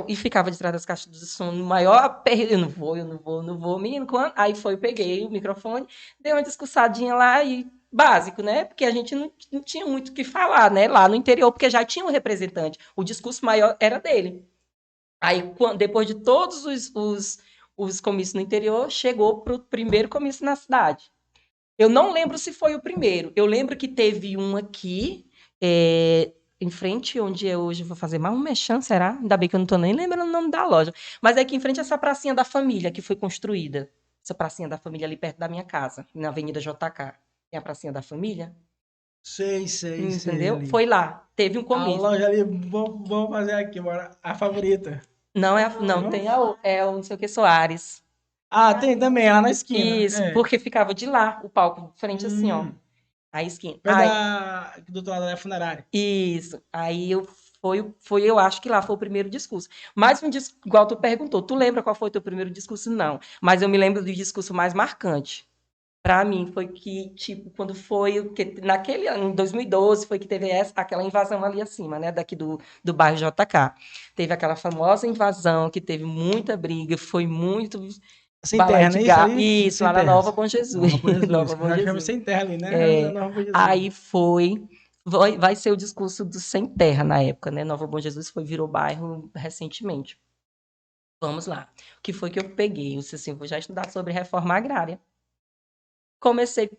e ficava de trás das caixas de som, no maior aperto, eu não vou, menino, quando? Aí foi, eu peguei o microfone, dei uma discursadinha lá, e básico, né, porque a gente não tinha muito o que falar, né, lá no interior, porque já tinha um representante, o discurso maior era dele. Aí, depois de todos os comícios no interior, chegou pro primeiro comício na cidade. Eu não lembro se foi o primeiro, eu lembro que teve um aqui, em frente onde eu hoje vou fazer mais um mexão, será? Ainda bem que eu não tô nem lembrando o nome da loja. Mas é aqui em frente a essa pracinha da família que foi construída. essa pracinha da família ali perto da minha casa, na Avenida JK. Tem a pracinha da família, Sei entendeu? ali. Foi lá, teve um A comício. loja ali, vamos fazer aqui, bora. A favorita. Não, não, Não? tem o não sei o que, Soares. Ah, tem também, lá na esquina. Isso, É. porque ficava de lá, o palco, frente assim, ó, Hum, a esquina. perto do outro lado da funerária. Isso. Aí eu acho que lá foi o primeiro discurso. Mas igual tu perguntou, tu lembra qual foi o teu primeiro discurso? Não. Mas eu me lembro do discurso mais marcante. Para mim foi que, tipo, quando foi, que naquele ano, em 2012, foi que teve aquela invasão ali acima, né, daqui do bairro JK. Teve aquela famosa invasão que teve muita briga, foi muito Sem balaio terra, de não é isso gato. ali? Isso, Sem lá na terra. Nova Bom Jesus. Nova Bom Jesus. Nova Que Bom nós chamamos Jesus. sem terra ali, né? É, Nova Bom Jesus. aí vai ser o discurso do Sem Terra na época, né? Nova Bom Jesus virou bairro recentemente. Vamos lá. O que foi que eu peguei? Eu disse assim, vou já estudar sobre reforma agrária.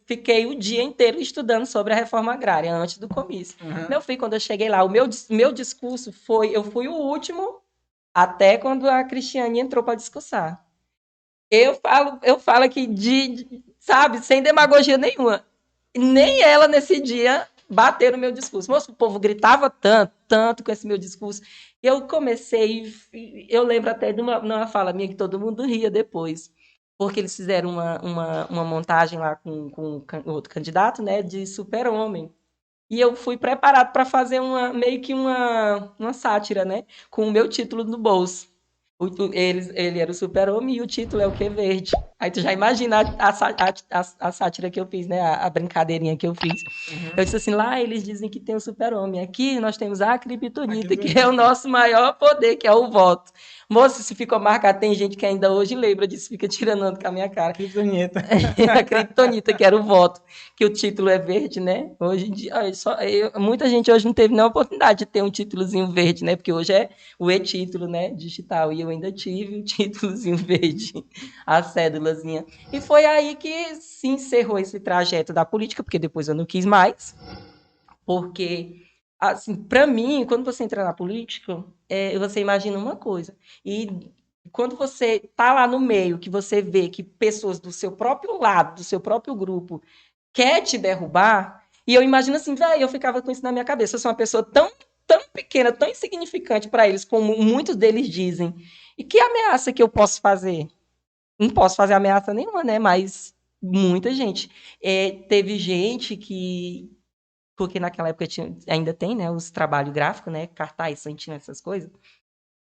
Fiquei o dia inteiro estudando sobre a reforma agrária antes do comício. Uhum. Meu filho, quando eu cheguei lá, o meu discurso eu fui o último até quando a Cristiane entrou para discursar. Eu falo aqui sabe, sem demagogia nenhuma. Nem ela nesse dia bateu no meu discurso. Moço, o povo gritava tanto, tanto com esse meu discurso. Eu comecei, eu lembro até de uma fala minha que todo mundo ria depois. Porque eles fizeram uma montagem lá com outro candidato, né, de super-homem. E eu fui preparado para fazer meio que uma sátira, né, com o meu título no bolso. Ele era o super-homem e o título é o que verde. Aí tu já imagina a sátira que eu fiz, né? A brincadeirinha que eu fiz. Uhum. Eu disse assim, lá eles dizem que tem o super-homem. Aqui nós temos a criptonita, que é o Acredito. nosso maior poder, que é o voto. Moço, se ficou marcado, tem gente que ainda hoje lembra disso, fica tirando onda com a minha cara. Criptonita. A criptonita, que era o voto, que o título é verde, né? Hoje em dia, muita gente hoje não teve nem a oportunidade de ter um títulozinho verde, né? Porque hoje é o e-título, né? Digital. E eu ainda tive um títulozinho verde, a cédulazinha. E foi aí que se encerrou esse trajeto da política, porque depois eu não quis mais, porque, assim, para mim, quando você entra na política, você imagina uma coisa. E quando você tá lá no meio, que você vê que pessoas do seu próprio lado, do seu próprio grupo, quer te derrubar, e eu imagino assim, velho, eu ficava com isso na minha cabeça. Eu sou uma pessoa tão pequena, tão insignificante para eles, como muitos deles dizem. E que ameaça que eu posso fazer? Não posso fazer ameaça nenhuma, né? Mas muita gente. Teve gente que porque naquela época ainda tem, né, os trabalhos gráficos, né, cartaz, santinho, essas coisas.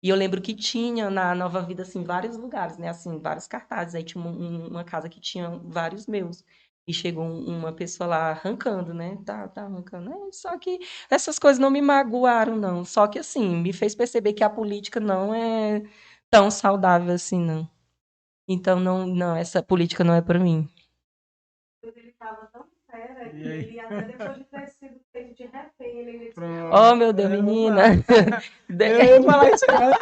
E eu lembro que tinha na Nova Vida, assim, vários lugares, né, assim, vários cartazes. Aí tinha uma casa que tinha vários meus. E chegou uma pessoa lá arrancando, né, tá arrancando. Só que essas coisas não me magoaram, não. Só que, assim, me fez perceber que a política não é tão saudável assim, não. Então, não, essa política não é para mim. Ele estava tão fera que E aí? ele, até depois de ter sido feito de refém, ele ainda disse que Oh, Pronto. meu Deus, menina. Eu ia falar isso agora.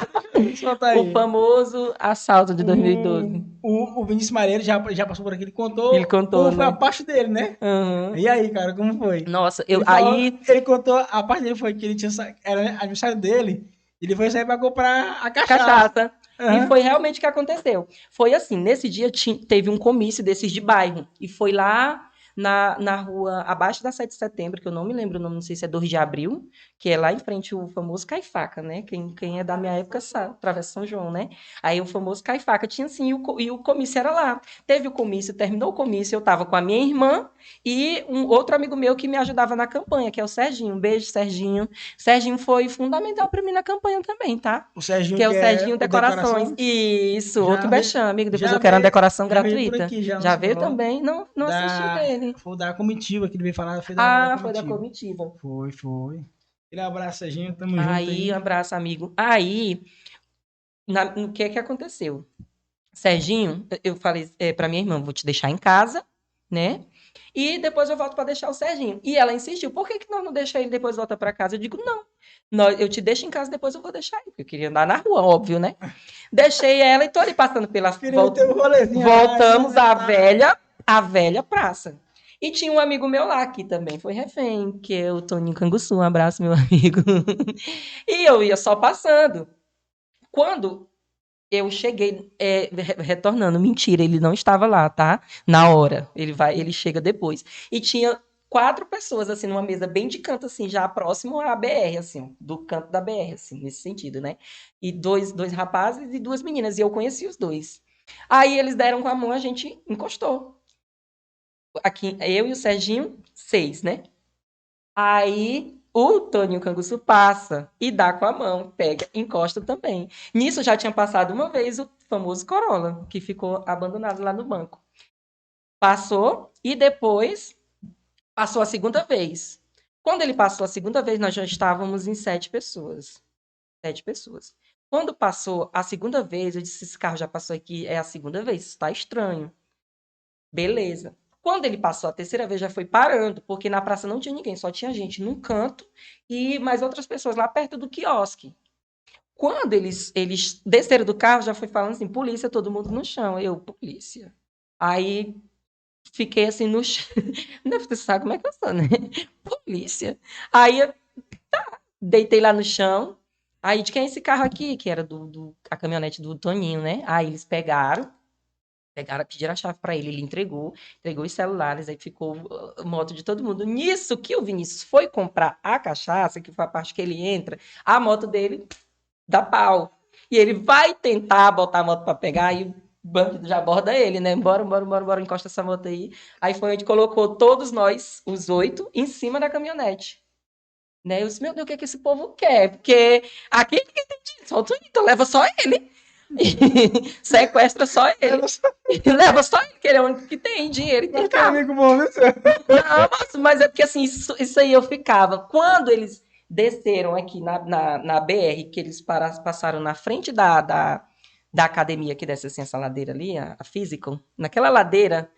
Solta O aí. famoso assalto de 2012. O Vinícius Mareiro já passou por aqui, ele Ele contou contou, como foi a né? parte dele, né? Uhum. E aí, cara, como foi? Nossa, Ele falou, ele contou, a parte dele foi que ele era aniversário dele, ele foi sair pra comprar a cachaça. cachaça. E Aham. foi realmente o que aconteceu. Foi assim, nesse dia teve um comício desses de bairro. E foi lá na rua, abaixo da 7 de setembro, que eu não me lembro o nome, não sei se é 2 de abril, que é lá em frente o famoso Caifaca, né? Quem é da minha época sabe, Travessa São João, né? Aí o famoso Caifaca tinha assim, e o comício era lá. Teve o comício, terminou o comício, eu tava com a minha irmã e um outro amigo meu que me ajudava na campanha, que é o Serginho. Um beijo, Serginho. Serginho foi fundamental para mim na campanha também, tá? O Serginho, Que é o que é Serginho o Decorações. Decoração, Isso, já outro veio, bexame, amigo. Depois já eu quero uma veio, decoração já veio por gratuita. aqui, já no Já veio salão também? Não assisti dele. foi da comitiva que ele veio falar, foi da Ah, foi da comitiva. comitiva. Foi. Aquele abraço, Serginho, tamo junto Aí, um aí. abraço, amigo. Aí, o que aconteceu? Serginho, eu falei para minha irmã, vou te deixar em casa, né? E depois eu volto para deixar o Serginho. E ela insistiu, por que que nós não deixa ele depois volta para casa? Eu digo, não. Eu te deixo em casa, depois eu vou deixar ele. Porque eu queria andar na rua, óbvio, né? Deixei ela e tô ali passando pela. Queria ter um rolezinho lá, Voltamos né, tá? à velha praça. E tinha um amigo meu lá que também foi refém, que é o Toninho Canguçu. Um abraço, meu amigo. E eu ia só passando. Quando Eu cheguei retornando. Mentira, ele não estava lá, tá? Na hora. Ele chega depois. E tinha 4 pessoas, assim, numa mesa bem de canto, assim, já próximo à BR, assim, do canto da BR, assim, nesse sentido, né? E dois rapazes e 2 meninas. E eu conheci os dois. Aí eles deram com a mão, a gente encostou. Aqui, eu e o Serginho, 6, né? Aí o Toninho Canguçu passa e dá com a mão, pega, encosta também. Nisso já tinha passado uma vez o famoso Corolla, que ficou abandonado lá no banco. Passou e depois passou a segunda vez. Quando ele passou a segunda vez, nós já estávamos em 7 pessoas. 7 pessoas. Quando passou a segunda vez, eu disse: esse carro já passou aqui, é a segunda vez, está estranho. Beleza. Quando ele passou a terceira vez, já foi parando, porque na praça não tinha ninguém, só tinha gente num canto e mais outras pessoas lá perto do quiosque. Quando eles desceram do carro, já foi falando assim: polícia, todo mundo no chão. Eu, polícia. Aí fiquei assim no chão. Você sabe como é que eu sou, né? Polícia. Aí eu deitei lá no chão. Aí, de quem é esse carro aqui? Que era a caminhonete do Toninho, né? Aí eles pegaram, pediram a chave para ele, ele entregou os celulares, aí ficou a moto de todo mundo. Nisso que o Vinícius foi comprar a cachaça, que foi a parte que ele entra, a moto dele dá pau. E ele vai tentar botar a moto para pegar, e o bandido já aborda ele, né? Bora, encosta essa moto aí. Aí foi onde colocou todos nós, os 8, em cima da caminhonete. Né? Eu disse, meu Deus, o que é que esse povo quer? Porque aqui ninguém tem dinheiro, só o Toninho, então leva só ele. Sequestra só ele. Leva só ele, que ele é o único que tem dinheiro e tem Mas tem carro. amigo bom, viu, senhor? Não, mas é porque assim, isso aí eu ficava. Quando eles desceram aqui na BR, que eles passaram na frente da academia que desce assim, essa ladeira ali, a Physical, naquela ladeira,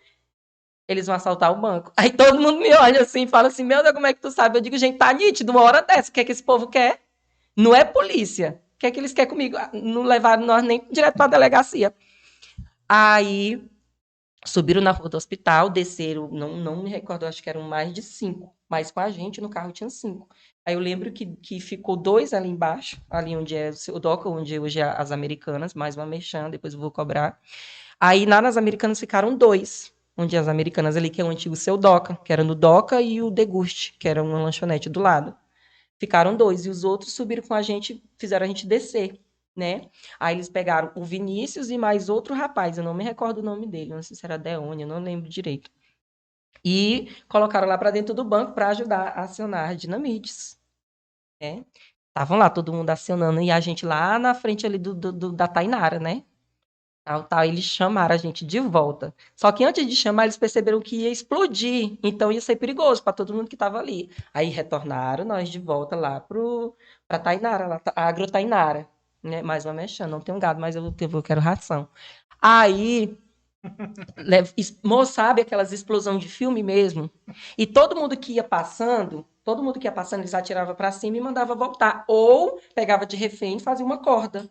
eles vão assaltar o banco. Aí todo mundo me olha assim e fala assim: meu Deus, como é que tu sabe? Eu digo, gente, tá nítido, uma hora dessa, o que é que esse povo quer? Não é polícia. O que é que eles querem comigo? Não levaram nós nem direto pra delegacia. Aí subiram na rua do hospital, desceram, não me recordo, acho que eram mais de 5, mas com a gente no carro tinha 5. Aí eu lembro que ficou 2 ali embaixo, ali onde é o Doca, onde hoje é as Americanas, mais uma merchan, depois eu vou cobrar. Aí lá nas Americanas ficaram 2, onde é as Americanas ali, que é o antigo Seu Doca, que era no Doca, e o Deguste, que era uma lanchonete do lado. Ficaram 2, e os outros subiram com a gente, fizeram a gente descer, né? Aí eles pegaram o Vinícius e mais outro rapaz, eu não me recordo o nome dele, não sei se era Deônia, não lembro direito. E colocaram lá para dentro do banco para ajudar a acionar dinamites, né? Estavam lá todo mundo acionando e a gente lá na frente ali da Tainara, né? Tal, eles chamaram a gente de volta. Só que antes de chamar, eles perceberam que ia explodir. Então ia ser perigoso para todo mundo que estava ali. Aí retornaram nós de volta lá para Tainara, lá, a Agro Tainara. Né? Mais uma mexendo. Não tenho gado, mas eu quero ração. Aí, sabe aquelas explosões de filme mesmo? E todo mundo que ia passando, eles atiravam para cima e mandava voltar. Ou pegava de refém e fazia uma corda.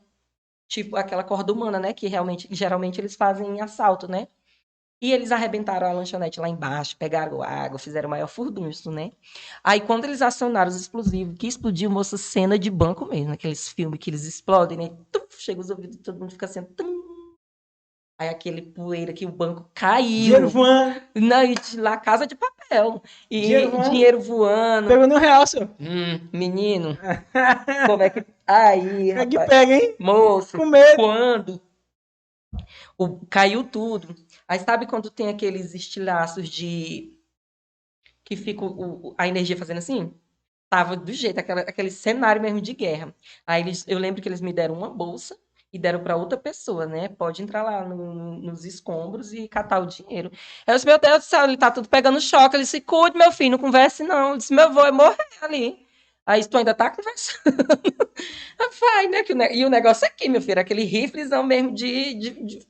Tipo aquela corda humana, né? Que geralmente eles fazem em assalto, né? E eles arrebentaram a lanchonete lá embaixo, pegaram água, fizeram o maior furdunço, né? Aí quando eles acionaram os explosivos, que explodiu, moça, cena de banco mesmo, aqueles filmes que eles explodem, né? Tuf, chega os ouvidos, todo mundo fica assim, tum. Aí aquele poeira que o banco Dinheiro caiu. voando. Não, e lá Casa de Papel. Dinheiro E voando. dinheiro voando. Pegou no real, senhor. Menino, como é que. Aí, É que rapaz. pega, hein? Moço, Com medo. quando caiu tudo. Aí sabe quando tem aqueles estilhaços de que fica a energia fazendo assim? Tava do jeito, aquele cenário mesmo de guerra. Aí eu lembro que eles me deram uma bolsa e deram para outra pessoa, né? Pode entrar lá nos escombros e catar o dinheiro. Eu disse, meu Deus do céu, ele tá tudo pegando choque. Ele disse, cuide, meu filho, não converse não. Eu disse, meu avô vai morrer ali. Aí tu ainda tá conversando. Vai, né? E o negócio aqui, meu filho, aquele riflezão mesmo de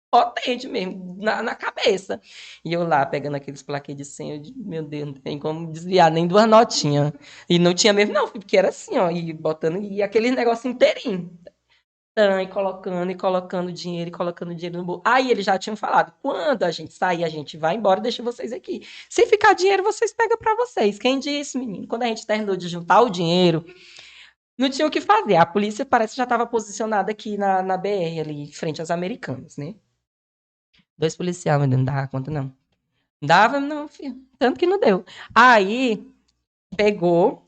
potente mesmo, na cabeça. E eu lá, pegando aqueles plaquês de senha, meu Deus, não tem como desviar nem 2 notinhas. E não tinha mesmo, não, porque era assim, ó, e botando, e aquele negócio inteirinho. E colocando dinheiro no bolso. Aí eles já tinham falado, quando a gente sair, a gente vai embora e deixa vocês aqui. Se ficar dinheiro, vocês pegam para vocês. Quem disse, menino? Quando a gente terminou de juntar o dinheiro, Não tinha o que fazer. A polícia parece que já estava posicionada aqui na BR, ali, em frente às Americanas, né? 2 policiais, mas não dava conta, não. Dava, não, filho. Tanto que não deu. Aí, pegou,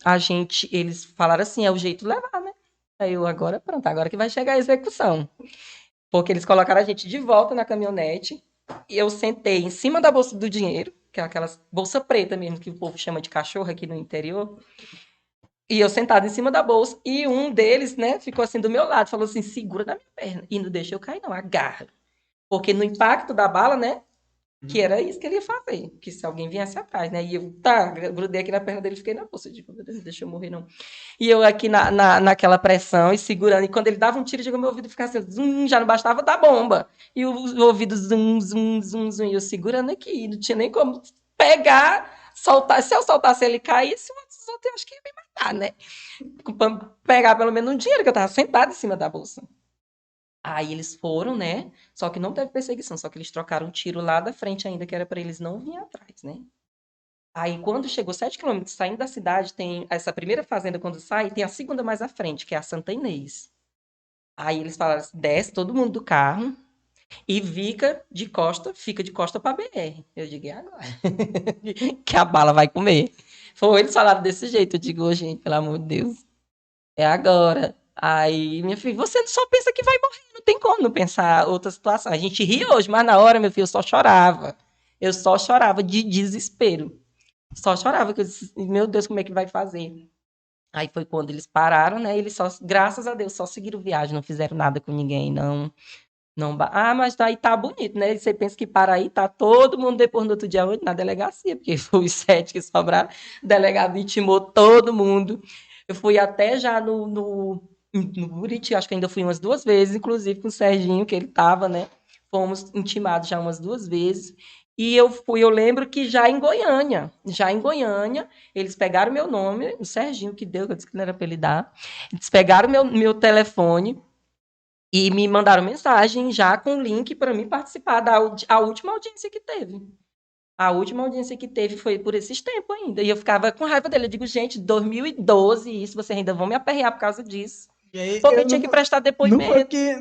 eles falaram assim, é o jeito de levar, né? Aí eu, agora, pronto, agora que vai chegar a execução. Porque eles colocaram a gente de volta na caminhonete, e eu sentei em cima da bolsa do dinheiro, que é aquelas bolsa preta mesmo, que o povo chama de cachorro aqui no interior. E eu sentada em cima da bolsa, e um deles, né, ficou assim do meu lado, falou assim, segura na minha perna. E não deixa eu cair, não, agarra. Porque no impacto da bala, né, que era isso que ele ia fazer, que se alguém viesse atrás, né? E eu, grudei aqui na perna dele e fiquei na bolsa. Eu digo, meu Deus, não deixa eu morrer, não. E eu aqui naquela pressão e segurando. E quando ele dava um tiro, meu ouvido ficava assim, zum, já não bastava dar bomba. E o ouvido zum, zum, zum, zum. E eu segurando aqui, não tinha nem como pegar, soltar. Se eu soltasse ele caísse, os outros eu acho que ia me matar, né? Pra pegar pelo menos um dinheiro, que eu tava sentada em cima da bolsa. Aí eles foram, né? Só que não teve perseguição, só que eles trocaram um tiro lá da frente ainda, que era para eles não virem atrás, né? Aí quando chegou 7 quilômetros saindo da cidade, tem essa primeira fazenda quando sai, tem a segunda mais à frente, que é a Santa Inês. Aí eles falaram assim, desce todo mundo do carro e fica de costa para BR. Eu digo, é agora. Que a bala vai comer. Foi, eles falaram desse jeito, eu digo, ô, gente, pelo amor de Deus. É agora. Aí, minha filha, você só pensa que vai morrer, não tem como não pensar outra situação. A gente ri hoje, mas na hora, meu filho, eu só chorava. Eu só chorava de desespero. Só chorava, que eu disse, meu Deus, como é que vai fazer? Aí foi quando eles pararam, né? Eles só, graças a Deus, só seguiram viagem, não fizeram nada com ninguém, não. Mas aí tá bonito, né? Você pensa que para aí, tá todo mundo depois no outro dia na delegacia, porque foi os 7 que sobraram, o delegado intimou todo mundo. Eu fui até já no Buriti, acho que ainda fui umas 2 vezes, inclusive com o Serginho, que ele tava, né? Fomos intimados já umas 2 vezes. E eu lembro que já em Goiânia, eles pegaram meu nome, o Serginho que deu, que eu disse que não era para ele dar. Eles pegaram meu telefone e me mandaram mensagem já com link para mim participar a última audiência que teve. A última audiência que teve foi por esses tempos ainda. E eu ficava com raiva dele. Eu digo, gente, 2012, isso, vocês ainda vão me aperrear por causa disso. E aí, Porque eu tinha que prestar depoimento.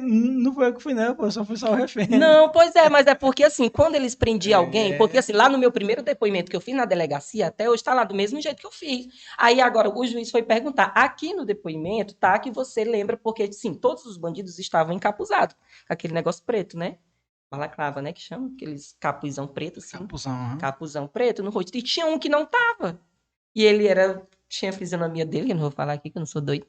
Não foi eu que fui, não, pô, só fui só o refém. Não, pois é, mas é porque assim, quando eles prendiam alguém, porque assim, lá no meu primeiro depoimento que eu fiz na delegacia, até hoje está lá do mesmo jeito que eu fiz. Aí agora o juiz foi perguntar, aqui no depoimento, tá, que você lembra, porque sim, todos os bandidos estavam encapuzados, com aquele negócio preto, né? Balaclava, né, que chama, aqueles capuzão preto, assim. Capuzão preto no rosto. E tinha um que não tava. E ele tinha a fisionomia dele, que eu não vou falar aqui, que eu não sou doido.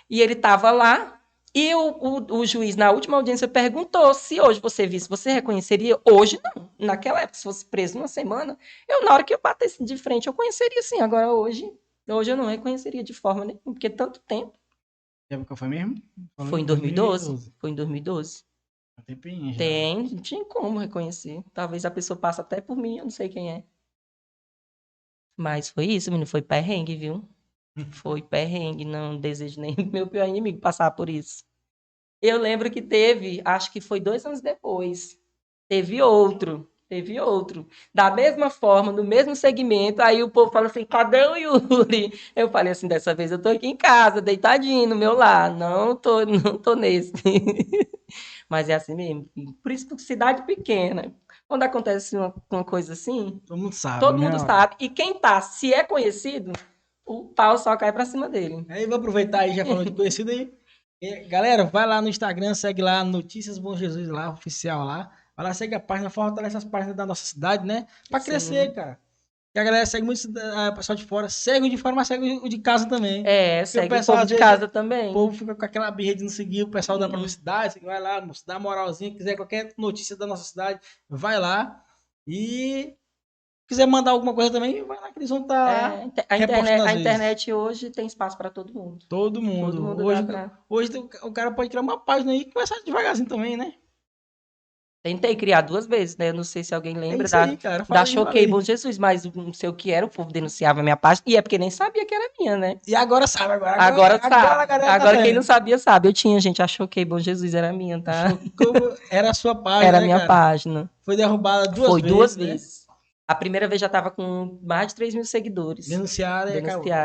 E ele tava lá, e o juiz, na última audiência, perguntou se hoje você visse, você reconheceria? Hoje, não. Naquela época, se fosse preso uma semana, na hora que eu batesse de frente, eu conheceria sim. Agora, hoje eu não reconheceria de forma nenhuma, porque tanto tempo. Que época foi mesmo? Foi em 2012. Foi em 2012. Tempinho já. Não tinha como reconhecer. Talvez a pessoa passe até por mim, eu não sei quem é. Mas foi isso, menino, foi perrengue, viu? Foi perrengue, não desejo nem meu pior inimigo passar por isso. Eu lembro que teve, acho que foi 2 anos depois, teve outro. Da mesma forma, no mesmo segmento, aí o povo fala assim, cadê o Yuri? Eu falei assim, dessa vez eu tô aqui em casa, deitadinho no meu lar, não tô nesse. Mas é assim mesmo. Por isso que cidade pequena, quando acontece uma coisa assim, todo mundo sabe. Todo mundo sabe. E quem se é conhecido, o pau só cai pra cima dele. Aí vou aproveitar aí, já falou de conhecido aí. Galera, vai lá no Instagram, segue lá, Notícias Bom Jesus lá, oficial lá. Vai lá, segue a página, fortalece as páginas da nossa cidade, né? Pra crescer, cara. E a galera segue muito o pessoal de fora. Segue o de fora, mas segue o de casa também. Segue o povo de casa também. O povo fica com aquela birra de não seguir o pessoal da própria cidade. Você vai lá, dá moralzinha, quiser qualquer notícia da nossa cidade, vai lá. E quiser mandar alguma coisa também, vai lá que eles vão estar. A internet hoje tem espaço para todo mundo. Todo mundo hoje o cara pode criar uma página aí e começar devagarzinho também, né? Tentei criar 2 vezes, né? Eu não sei se alguém lembra da Choquei Bom Jesus, mas não sei o que era, o povo denunciava a minha página, e é porque nem sabia que era minha, né? E agora sabe, agora sabe. Agora quem não sabia, sabe. Eu tinha, gente, a Choquei Bom Jesus era minha, tá? Era a sua página, era a minha página. Foi derrubada 2 vezes. Foi 2 vezes. Né? A primeira vez já tava com mais de 3 mil seguidores. Denunciaram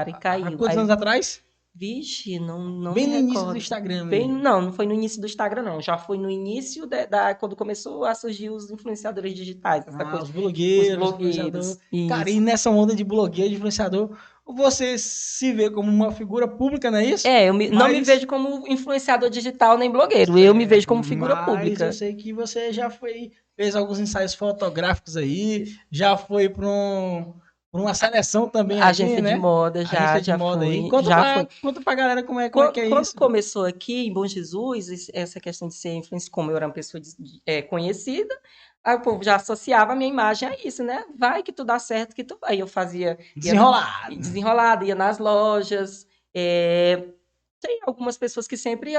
e caiu. Há quantos anos atrás? Vixe, não Bem me no início do recordo. Instagram Bem, mesmo. não foi no início do Instagram, não. Já foi no início quando começou a surgir os influenciadores digitais, essa coisa. Os Os blogueiros, influenciador. blogueiros. Cara, e Isso. nessa onda de blogueiro, de influenciador, você se vê como uma figura pública, não é isso? Eu não me Mas, vejo como influenciador digital nem blogueiro. Eu me vejo como figura mas eu pública. sei que você já fez alguns ensaios fotográficos aí, já foi pra uma seleção também aí, Agência de né? moda, Agência de já moda aí. fui, já fui. Conta pra galera como é que é Quando isso. começou aqui em Bom Jesus, essa questão de ser influencer, como eu era uma pessoa conhecida, aí o povo já associava a minha imagem a isso, né? Vai que tu dá certo, que tu vai. Aí eu ia Desenrolado. desenrolada, ia nas lojas. Tem algumas pessoas que sempre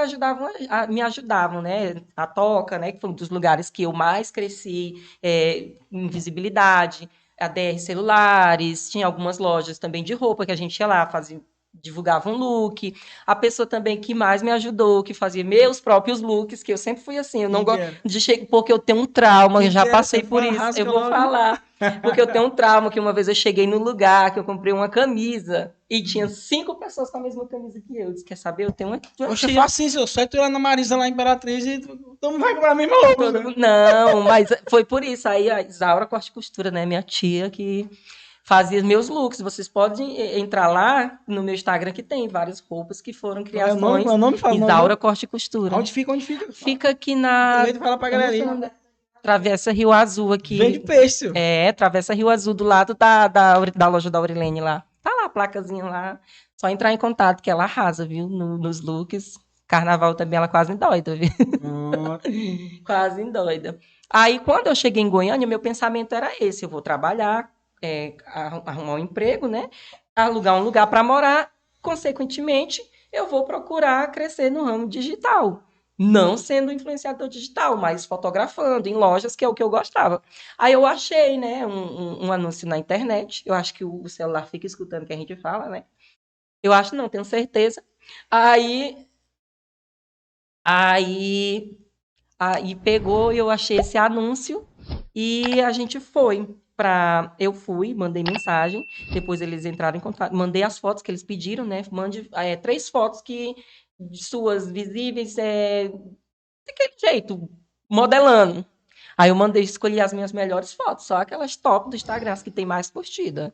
me ajudavam, né? A Toca, né? Que foi um dos lugares que eu mais cresci em visibilidade. A DR Celulares, tinha algumas lojas também de roupa que a gente ia lá, divulgava um look. A pessoa também que mais me ajudou, que fazia meus próprios looks, que eu sempre fui assim, eu não Quem que gosto era? de chegar, porque eu tenho um trauma, Quem eu já que era? passei Você por fala, isso. Eu rasga vou logo. falar, porque eu tenho um trauma que uma vez eu cheguei no lugar que eu comprei uma camisa e tinha 5 pessoas com a mesma camisa que eu. Eu disse, quer saber? Eu tenho uma Oxe, tia. faço isso, eu só tu lá na Marisa, lá em Imperatriz, e tu não vai comprar a mesma roupa. Todo Né? mundo- Não, mas foi por isso. Aí a Isaura Corte e Costura, né? Minha tia que fazia meus looks. Vocês podem entrar lá no meu Instagram que tem várias roupas que foram Qual é o nome? Qual é criações. o nome? Fala o nome Isaura mesmo. Corte e Costura. Onde fica? Onde fica? Fala. Fica aqui na. Aproveita e fala pra Eu não galera sei o aí. nome Travessa Rio Azul Vende aqui. peixe, senhor. Travessa Rio Azul do lado da loja da Aurilene lá. Tá lá a placazinha lá. Só entrar em contato que ela arrasa, viu? Nos looks. Carnaval também ela quase doida, viu? Quase doida. Aí, quando eu cheguei em Goiânia, meu pensamento era esse: eu vou trabalhar, arrumar um emprego, né? Alugar um lugar para morar. Consequentemente, eu vou procurar crescer no ramo digital. Não sendo influenciador digital, mas fotografando em lojas, que é o que eu gostava. Aí eu achei, né, um anúncio na internet. Eu acho que o celular fica escutando o que a gente fala, né? Eu acho, não, tenho certeza. Aí, aí Aí pegou e eu achei esse anúncio e a gente foi para. Eu fui, mandei mensagem, depois eles entraram em contato, mandei as fotos que eles pediram, né? Mande 3 fotos suas visíveis, daquele jeito, modelando. Aí eu mandei escolher as minhas melhores fotos, só aquelas top do Instagram, as que tem mais curtida.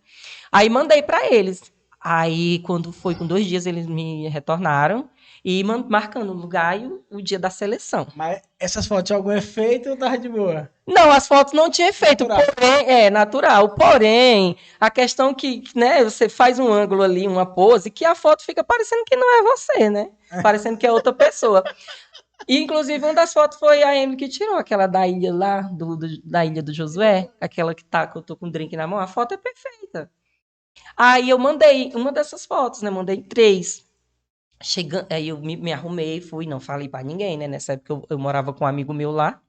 Aí mandei para eles. Aí, quando foi com 2 dias, eles me retornaram e marcando o lugar e o dia da seleção. Mas essas fotos tinham algum efeito ou tava de boa? Não, as fotos não tinham efeito, Natural. porém, natural. Porém, a questão que, né, você faz um ângulo ali, uma pose, que a foto fica parecendo que não é você, né? Parecendo que é outra pessoa. E, inclusive, uma das fotos foi a Emily que tirou, aquela da ilha lá, da ilha do Josué, aquela que eu tô com um drink na mão. A foto é perfeita. Aí eu mandei uma dessas fotos, né? Mandei 3. Aí eu me arrumei, fui, não falei pra ninguém, né? Nessa época eu morava com um amigo meu lá.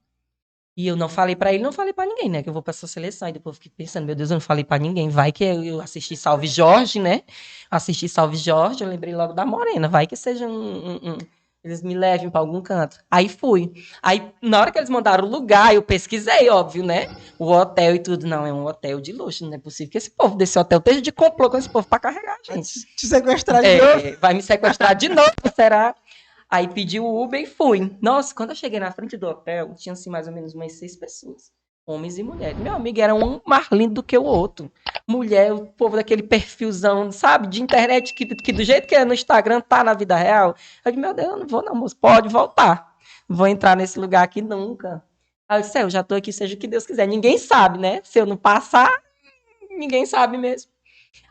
E eu não falei pra ele, não falei pra ninguém, né? Que eu vou pra essa seleção. E depois eu fiquei pensando, meu Deus, eu não falei pra ninguém. Vai que eu assisti Salve Jorge, né? Assisti Salve Jorge, eu lembrei logo da Morena. Vai que seja eles me levem pra algum canto. Aí fui. Aí, na hora que eles mandaram o lugar, eu pesquisei, óbvio, né? O hotel e tudo. Não, é um hotel de luxo. Não é possível que esse povo desse hotel esteja de complô com esse povo pra carregar a gente. Te sequestrar de novo? Vai me sequestrar de novo, será? Aí pedi o Uber e fui. Nossa, quando eu cheguei na frente do hotel, tinha assim mais ou menos umas 6 pessoas. Homens e mulheres. Meu amigo era um mais lindo do que o outro. Mulher, o povo daquele perfilzão, sabe? De internet, que do jeito que é no Instagram, tá na vida real. Eu disse, meu Deus, eu não vou não, moço. Pode voltar. Não vou entrar nesse lugar aqui nunca. Aí eu disse, eu já tô aqui, seja o que Deus quiser. Ninguém sabe, né? Se eu não passar, ninguém sabe mesmo.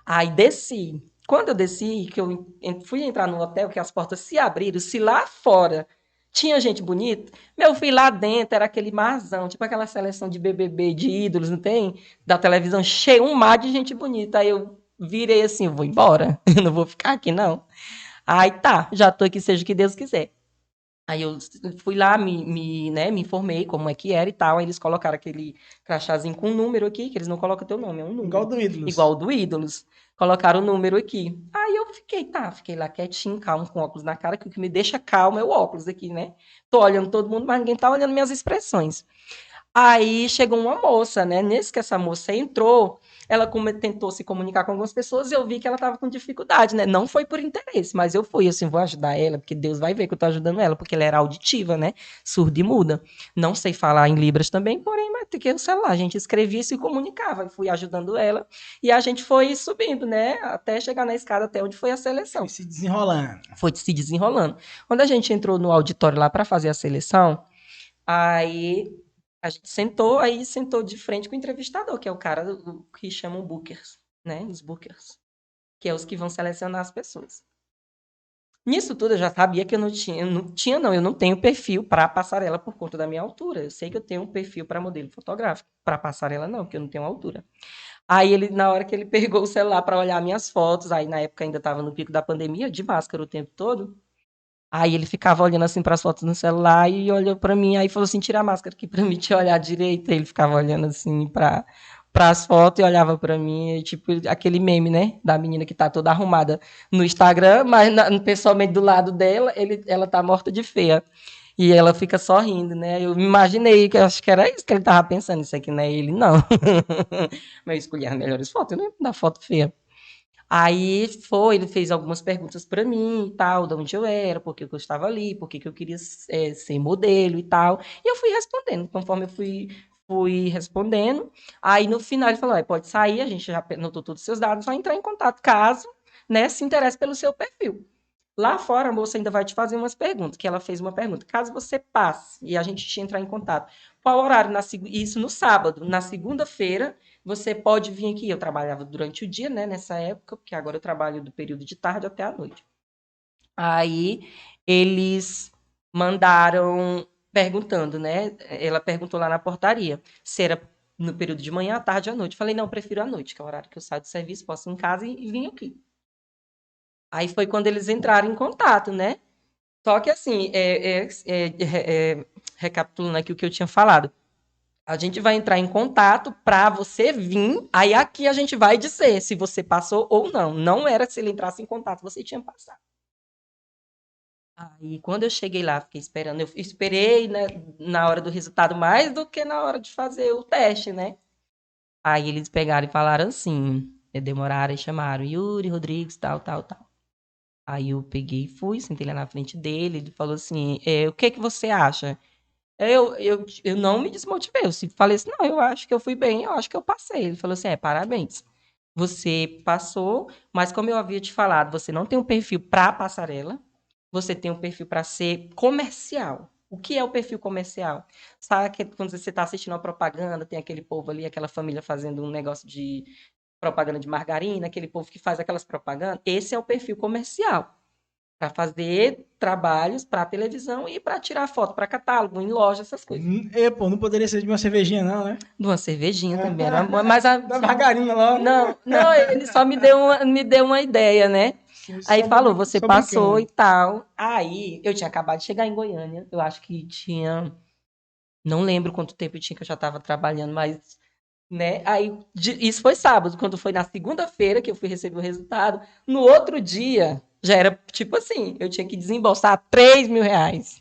Aí desci. Quando eu desci, que eu fui entrar no hotel, que as portas se abriram, se lá fora tinha gente bonita, meu filho, lá dentro era aquele marzão, tipo aquela seleção de BBB, de ídolos, não tem? Da televisão, cheio, um mar de gente bonita. Aí eu virei assim, eu vou embora, eu não vou ficar aqui não. Aí tá, já tô aqui, seja o que Deus quiser. Aí eu fui lá, me informei como é que era e tal. Aí eles colocaram aquele crachazinho com um número aqui, que eles não colocam teu nome, é um número. Igual do Ídolos. Igual do Ídolos. Colocaram o número aqui. Aí eu fiquei lá quietinho, calmo, com óculos na cara, que o que me deixa calmo é o óculos aqui, né? Tô olhando todo mundo, mas ninguém tá olhando minhas expressões. Aí chegou uma moça, né? Nesse que essa moça entrou, ela tentou se comunicar com algumas pessoas e eu vi que ela estava com dificuldade, né? Não foi por interesse, mas eu fui assim, vou ajudar ela, porque Deus vai ver que eu tô ajudando ela, porque ela era auditiva, né? Surda e muda. Não sei falar em Libras também, porém, mas tem que o celular. A gente escrevia e se comunicava. E fui ajudando ela e a gente foi subindo, né? Até chegar na escada, até onde foi a seleção. Foi se desenrolando. Foi se desenrolando. Quando a gente entrou no auditório lá para fazer a seleção, aí a gente sentou, aí sentou de frente com o entrevistador, que é o cara que chamam bookers, né? Os bookers, que é os que vão selecionar as pessoas. Nisso tudo eu já sabia que eu não tenho perfil para passarela por conta da minha altura. Eu sei que eu tenho um perfil para modelo fotográfico, para passarela não, porque eu não tenho altura. Aí ele, na hora que ele pegou o celular para olhar minhas fotos, aí na época ainda estava no pico da pandemia, de máscara o tempo todo. Aí ele ficava olhando assim para as fotos no celular e olhou para mim, aí falou assim: tira a máscara aqui para mim te olhar direito. Aí ele ficava olhando assim para as fotos e olhava para mim, e, tipo aquele meme, né, da menina que tá toda arrumada no Instagram, mas pessoalmente do lado dela, ela tá morta de feia. E ela fica sorrindo, né? Eu me imaginei que eu acho que era isso que ele tava pensando, isso aqui não é ele, não. Mas eu escolhi as melhores fotos, né? Da foto feia. Aí ele fez algumas perguntas para mim e tal, de onde eu era, por que eu estava ali, por que eu queria ser modelo e tal. E eu fui respondendo, conforme eu fui respondendo. Aí no final ele falou: pode sair, a gente já anotou todos os seus dados, vai entrar em contato caso, né, se interesse pelo seu perfil. Lá fora, a moça ainda vai te fazer umas perguntas, que ela fez uma pergunta. Caso você passe e a gente te entrar em contato, qual horário? Isso no sábado. Na segunda-feira, você pode vir aqui. Eu trabalhava durante o dia, né, nessa época, porque agora eu trabalho do período de tarde até a noite. Aí eles mandaram perguntando, né? Ela perguntou lá na portaria se era no período de manhã, à tarde à noite. Falei: não, prefiro à noite, que é o horário que eu saio do serviço, posso ir em casa e vim aqui. Aí foi quando eles entraram em contato, né? Só que assim, recapitulando aqui o que eu tinha falado, a gente vai entrar em contato para você vir, aí aqui a gente vai dizer se você passou ou não. Não era se ele entrasse em contato, você tinha passado. Aí quando eu cheguei lá, fiquei esperando, eu esperei, né, na hora do resultado mais do que na hora de fazer o teste, né? Aí eles pegaram e falaram assim, demoraram e chamaram Yuri Rodrigues, tal, tal, tal. Aí eu peguei e fui, sentei lá na frente dele, ele falou assim, o que que você acha? Eu não me desmotivei, eu falei assim, não, eu acho que eu fui bem, eu acho que eu passei. Ele falou assim, parabéns, você passou, mas como eu havia te falado, você não tem um perfil para passarela, você tem um perfil para ser comercial. O que é o perfil comercial? Sabe que quando você está assistindo uma propaganda, tem aquele povo ali, aquela família fazendo um negócio de propaganda de margarina, aquele povo que faz aquelas propagandas? Esse é o perfil comercial para fazer trabalhos para televisão e para tirar foto para catálogo, em loja, essas coisas. Pô, não poderia ser de uma cervejinha, não, né? De uma cervejinha também. Mas da margarina lá. Não, ele só me deu uma ideia, né? Aí falou, você passou e tal. Aí eu tinha acabado de chegar em Goiânia. Eu acho que tinha. Não lembro quanto tempo tinha que eu já estava trabalhando, mas. Né? Aí, isso foi sábado, quando foi na segunda-feira que eu fui receber o resultado. No outro dia, já era tipo assim: eu tinha que desembolsar R$ 3.000.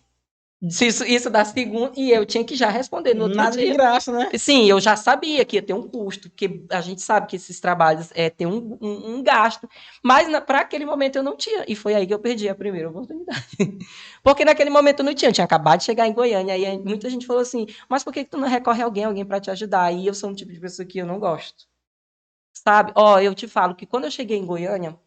Isso da segunda, e eu tinha que já responder no outro Nada dia. de graça, né? Sim, eu já sabia que ia ter um custo, porque a gente sabe que esses trabalhos têm um gasto, mas para aquele momento eu não tinha, e foi aí que eu perdi a primeira oportunidade. Porque naquele momento eu não tinha, eu tinha acabado de chegar em Goiânia, e aí muita gente falou assim, mas por que tu não recorre a alguém para te ajudar? E eu sou um tipo de pessoa que eu não gosto, sabe? Eu te falo que quando eu cheguei em Goiânia,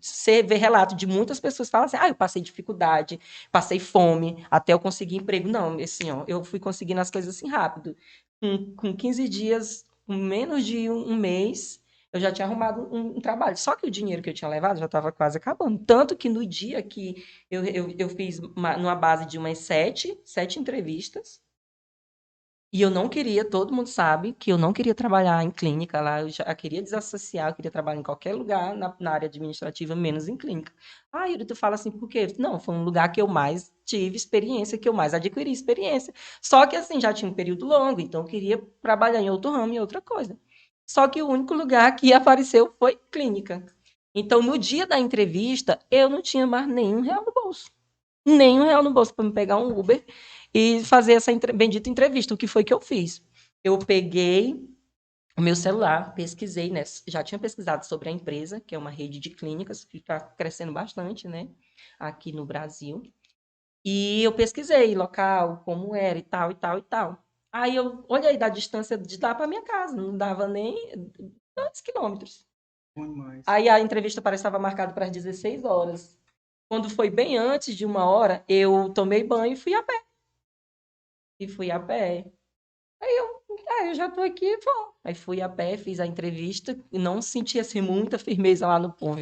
você vê relato de muitas pessoas que falam assim, eu passei dificuldade, passei fome, até eu conseguir emprego. Não, assim, eu fui conseguindo as coisas assim rápido. Com 15 dias, com menos de um mês, eu já tinha arrumado um trabalho. Só que o dinheiro que eu tinha levado já estava quase acabando. Tanto que no dia que eu fiz numa base de umas sete entrevistas, e eu não queria, todo mundo sabe que eu não queria trabalhar em clínica lá, eu já queria desassociar, eu queria trabalhar em qualquer lugar na área administrativa, menos em clínica. Yuri, tu fala assim, por quê? Não, foi um lugar que eu mais tive experiência, que eu mais adquiri experiência. Só que assim, já tinha um período longo, então eu queria trabalhar em outro ramo, em outra coisa. Só que o único lugar que apareceu foi clínica. Então, no dia da entrevista, eu não tinha mais nenhum real no bolso. nem R$1 no bolso para me pegar um Uber e fazer essa bendita entrevista. O que foi que eu fiz? Eu peguei o meu celular, pesquisei, né? Já tinha pesquisado sobre a empresa, que é uma rede de clínicas que está crescendo bastante, né? Aqui no Brasil. E eu pesquisei local, como era e tal, e tal, e tal. Aí eu olhei da distância de lá para minha casa, não dava nem 2 quilômetros. Bom demais. Aí a entrevista parece que estava marcada para as 16 horas. Quando foi bem antes de 1 hora, eu tomei banho e fui a pé. Eu já tô aqui, vou. Aí fui a pé, fiz a entrevista e não senti assim muita firmeza lá no povo.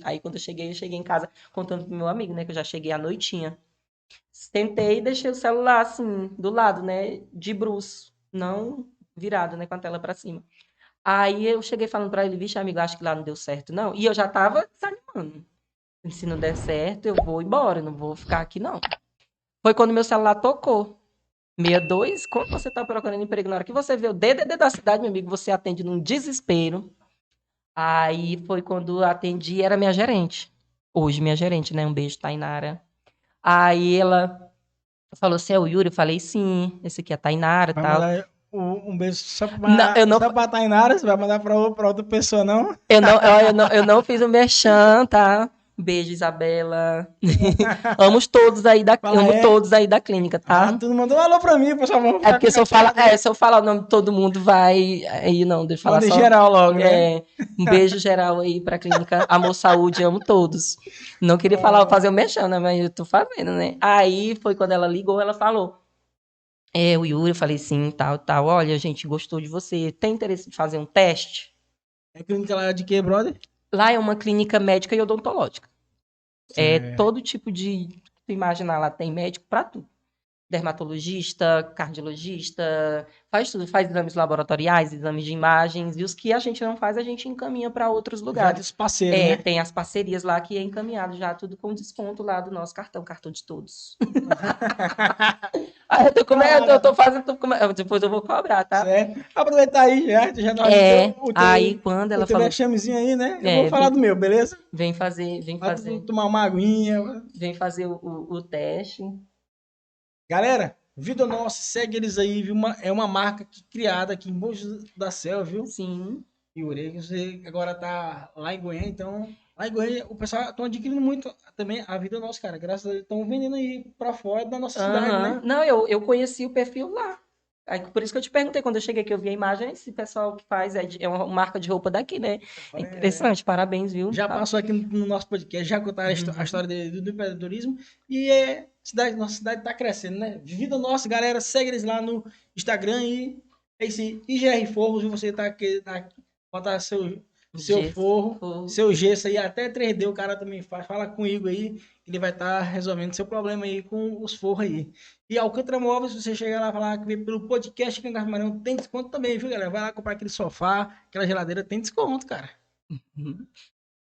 Aí quando eu cheguei em casa contando pro meu amigo, né, que eu já cheguei à noitinha. Sentei e deixei o celular assim do lado, né, de bruço, não virado, né, com a tela para cima. Aí eu cheguei falando para ele, vixe, amigo, acho que lá não deu certo, não. E eu já tava desanimando. Se não der certo, eu vou embora, não vou ficar aqui, não. Foi quando meu celular tocou. 62, quando você está procurando emprego, na hora que você vê o DDD da cidade, meu amigo, você atende num desespero. Aí foi quando atendi, era minha gerente. Hoje, minha gerente, né? Um beijo, Tainara. Aí ela falou, você é o Yuri? Eu falei, sim, esse aqui é a Tainara e Vai tal. mandar um beijo só Não, eu não, pra Tainara, você vai mandar pra outra pessoa, não? eu não fiz o merchan, tá? Beijo, Isabela. Fala, Amo todos aí da clínica, Ah, tá? tu não mandou um alô pra mim, pessoal. Vamos É ficar porque chateado. se eu falar o nome de todo mundo, vai. Aí não, deixa eu falar Manda em só. geral logo, né? Um beijo geral aí pra clínica Amor Saúde, amo todos. Não queria fazer o mexão, né? Mas eu tô fazendo, né? Aí foi quando ela ligou, ela falou. O Yuri, eu falei sim, tal, tal. Olha, a gente gostou de você. Tem interesse em fazer um teste? É clínica lá de quê, brother? Lá é uma clínica médica e odontológica. É Certo. todo tipo de. Tu imaginar, lá tem médico pra tudo. Dermatologista, cardiologista, faz tudo, faz exames laboratoriais, exames de imagens, e os que a gente não faz, a gente encaminha para outros lugares. Vários parceiros, né? Tem as parcerias lá que é encaminhado já, tudo com desconto lá do nosso cartão de todos. Aí eu tô fazendo, depois eu vou cobrar, tá? Certo. Aproveitar aí já, tu já tá fazendo Aí quando o ela teu falou, vexamezinho aí, né? Eu vou falar vem, do meu, beleza? vem Vai tu fazer, tomar uma aguinha. vem fazer o teste. Galera, Vida Nossa, segue eles aí, viu? É uma marca criada aqui em Mogi da Selva, viu? Sim. E Urei, que você agora tá lá em Goiânia, então lá em Goiânia o pessoal estão adquirindo muito também a Vida Nossa, cara. Graças a Deus, estão vendendo aí pra fora da nossa cidade, né? Não, eu conheci o perfil lá. Aí, por isso que eu te perguntei, quando eu cheguei aqui, eu vi a imagem, esse pessoal que faz é uma marca de roupa daqui, né? É interessante, parabéns, viu? Já passou aqui no nosso podcast, já contaram a história do empreendedorismo e nossa cidade tá crescendo, né? Vida Nossa, galera, segue eles lá no Instagram e é esse IGR Forros, você tá aqui, botar seu forro, seu gesso aí, até 3D o cara também faz. Fala comigo aí, ele vai estar resolvendo seu problema aí com os forros aí. E Alcântara Móveis, se você chegar lá e falar que veio pelo podcast Cangas Marão, tem desconto também, viu, galera? Vai lá comprar aquele sofá, aquela geladeira, tem desconto, cara.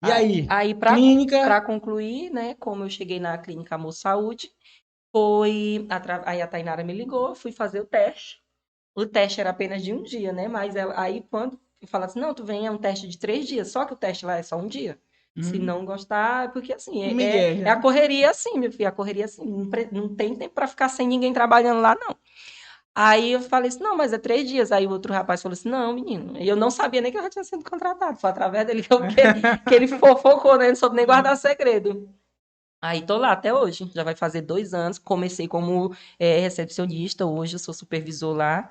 E aí? Aí Clínica. para concluir, né, como eu cheguei na clínica Amor Saúde, aí a Tainara me ligou, fui fazer o teste. O teste era apenas de um dia, né? Mas aí quando eu falo assim, não, tu vem, é um teste de 3 dias, só que o teste lá é só um dia. Se não gostar, porque assim, é a correria assim, meu filho, a correria assim, não tem tempo para ficar sem ninguém trabalhando lá, não. Aí eu falei assim, não, mas é 3 dias. Aí o outro rapaz falou assim, não, menino. E eu não sabia nem que eu já tinha sido contratado. Foi através dele que ele fofocou, né? Não soube nem guardar segredo. Aí tô lá até hoje. Já vai fazer 2 anos. Comecei como recepcionista. Hoje eu sou supervisor lá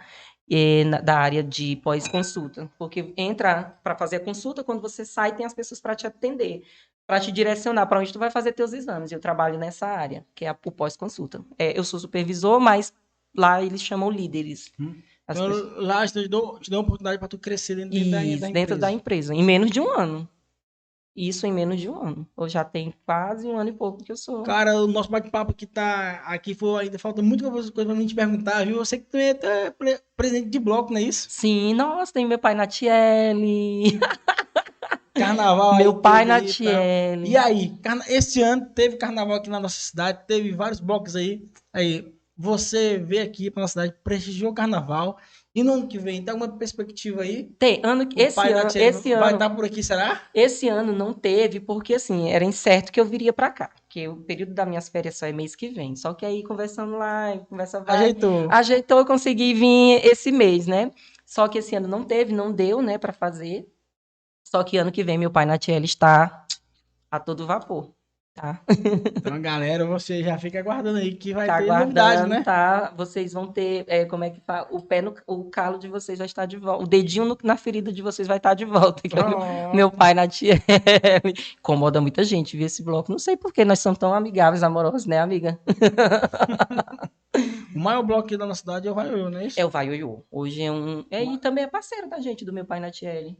da área de pós-consulta. Porque entra para fazer a consulta, quando você sai, tem as pessoas para te atender. Para te direcionar para onde tu vai fazer teus exames. Eu trabalho nessa área, que é o pós-consulta. Eu sou supervisor, mas lá eles chamam líderes. Então, lá te deu oportunidade para tu crescer Dentro da empresa, em menos de um ano. Isso em menos de um ano. Eu já tenho quase 1 ano e pouco que eu sou. Cara, o nosso bate-papo que tá aqui ainda falta muita coisa pra mim te perguntar, viu? Eu sei que tu é presidente de bloco, não é isso? Sim, nossa, tem meu pai na Tiele. Carnaval aí Meu pai teve na aí e tal. Tiele. E aí, esse ano teve carnaval aqui na nossa cidade, teve vários blocos aí. Aí, você veio aqui pra nossa cidade, prestigiou o carnaval E no ano que vem, tem alguma perspectiva aí? Tem, O pai da Tia vai estar por aqui, será? esse ano não teve, porque assim, era incerto que eu viria para cá, porque o período das minhas férias só é mês que vem. Só que aí, conversando lá, conversa vai, Ajeitou. ajeitou, eu consegui vir esse mês, né? Só que esse ano não teve, não deu, né, para fazer. Só que ano que vem meu pai na Tiel está a todo vapor, tá? Então, galera, você já fica aguardando aí que vai Tá ter novidade, aguardando, né? tá? Vocês vão ter, como é que fala? O pé no, o calo de vocês vai estar de volta, o dedinho na ferida de vocês vai estar de volta, que é o meu Pronto. pai na Tiel. Incomoda muita gente, viu, esse bloco. Não sei por que nós somos tão amigáveis, amorosos, né, amiga? O maior bloco aqui da nossa cidade é o Vaiô, não é isso? É o Vai Ioiô. Hoje é um. E também é parceiro da gente, do meu pai na Tiel.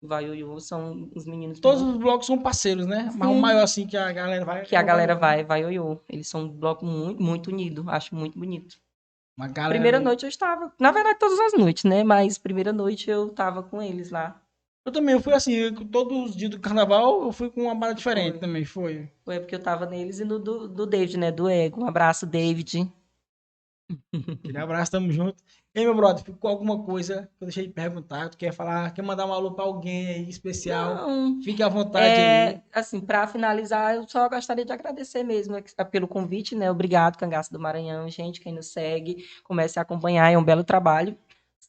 O Vai Ioiô são os meninos Todos muito. os blocos são parceiros, né? Mas o Sim, maior assim que a galera vai que é a o galera Vaiô, né? vai Ioiô. Eles são um bloco muito, muito unido. Acho muito bonito. Uma galera Primeira ali. noite eu estava. Na verdade, todas as noites, né? Mas primeira noite eu estava com eles lá. Eu também, eu fui assim, todos os dias do carnaval eu fui com uma banda diferente Foi. também, foi. Foi porque eu tava neles e no do David, né? Do Ego. Um abraço, David. Aquele abraço, tamo junto. Ei, meu brother, ficou alguma coisa que eu deixei de perguntar? Tu quer falar, quer mandar um alô pra alguém aí especial? Não. Fique à vontade aí. Assim, para finalizar, eu só gostaria de agradecer mesmo pelo convite, né? Obrigado, Cangaço do Maranhão. Gente, quem nos segue, comece a acompanhar, é um belo trabalho.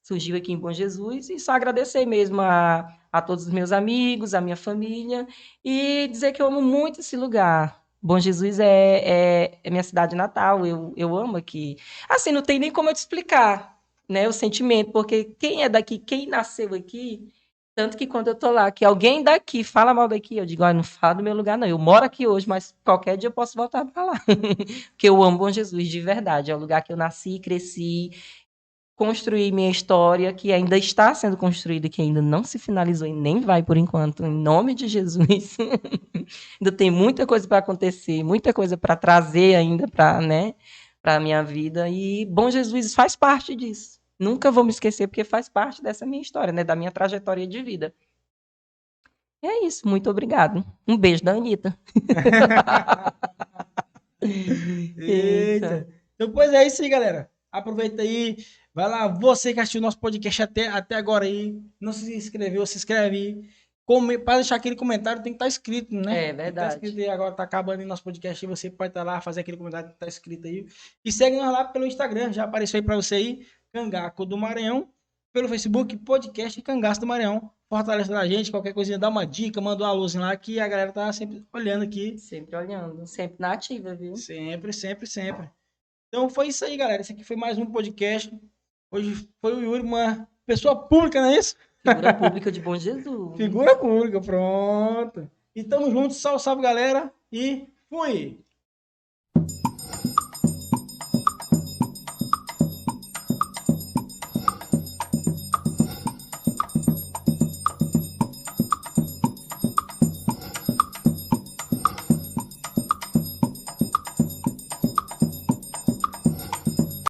Surgiu aqui em Bom Jesus e só agradecer mesmo a todos os meus amigos, a minha família e dizer que eu amo muito esse lugar. Bom Jesus é minha cidade natal, eu amo aqui. Assim, não tem nem como eu te explicar, né, o sentimento, porque quem é daqui, quem nasceu aqui, tanto que quando eu tô lá, que alguém daqui fala mal daqui, eu digo, não fala do meu lugar não, eu moro aqui hoje, mas qualquer dia eu posso voltar para lá. Porque eu amo Bom Jesus de verdade, é o lugar que eu nasci, cresci, construir minha história, que ainda está sendo construída, que ainda não se finalizou e nem vai por enquanto, em nome de Jesus. Ainda tem muita coisa para acontecer, muita coisa para trazer ainda para, né, para a minha vida. E Bom Jesus faz parte disso. Nunca vou me esquecer, porque faz parte dessa minha história, né, da minha trajetória de vida. E é isso, muito obrigado. Um beijo da Anitta. Eita. Eita. Então, pois é isso aí, galera. Aproveita aí. Vai lá, você que assistiu nosso podcast até agora aí. Não se inscreveu, se inscreve aí. Para deixar aquele comentário, tem que estar escrito, né? É Tem que estar escrito verdade. aí. Agora tá acabando aí nosso podcast e você pode estar lá, fazer aquele comentário que tá escrito aí. E segue nós lá pelo Instagram. Já apareceu aí para você aí. Cangaco do Maranhão. Pelo Facebook, podcast Cangaço do Maranhão. Fortalece a gente, qualquer coisinha, dá uma dica, manda uma luzinha lá que a galera tá sempre olhando aqui. Sempre olhando, sempre na ativa, viu? Sempre, sempre, sempre. Então foi isso aí, galera. Esse aqui foi mais um podcast. Hoje foi o Yuri, uma pessoa pública, não é isso? Figura pública de Bom Jesus. Figura pública, pronto. E tamo junto, salve, salve, galera. E fui!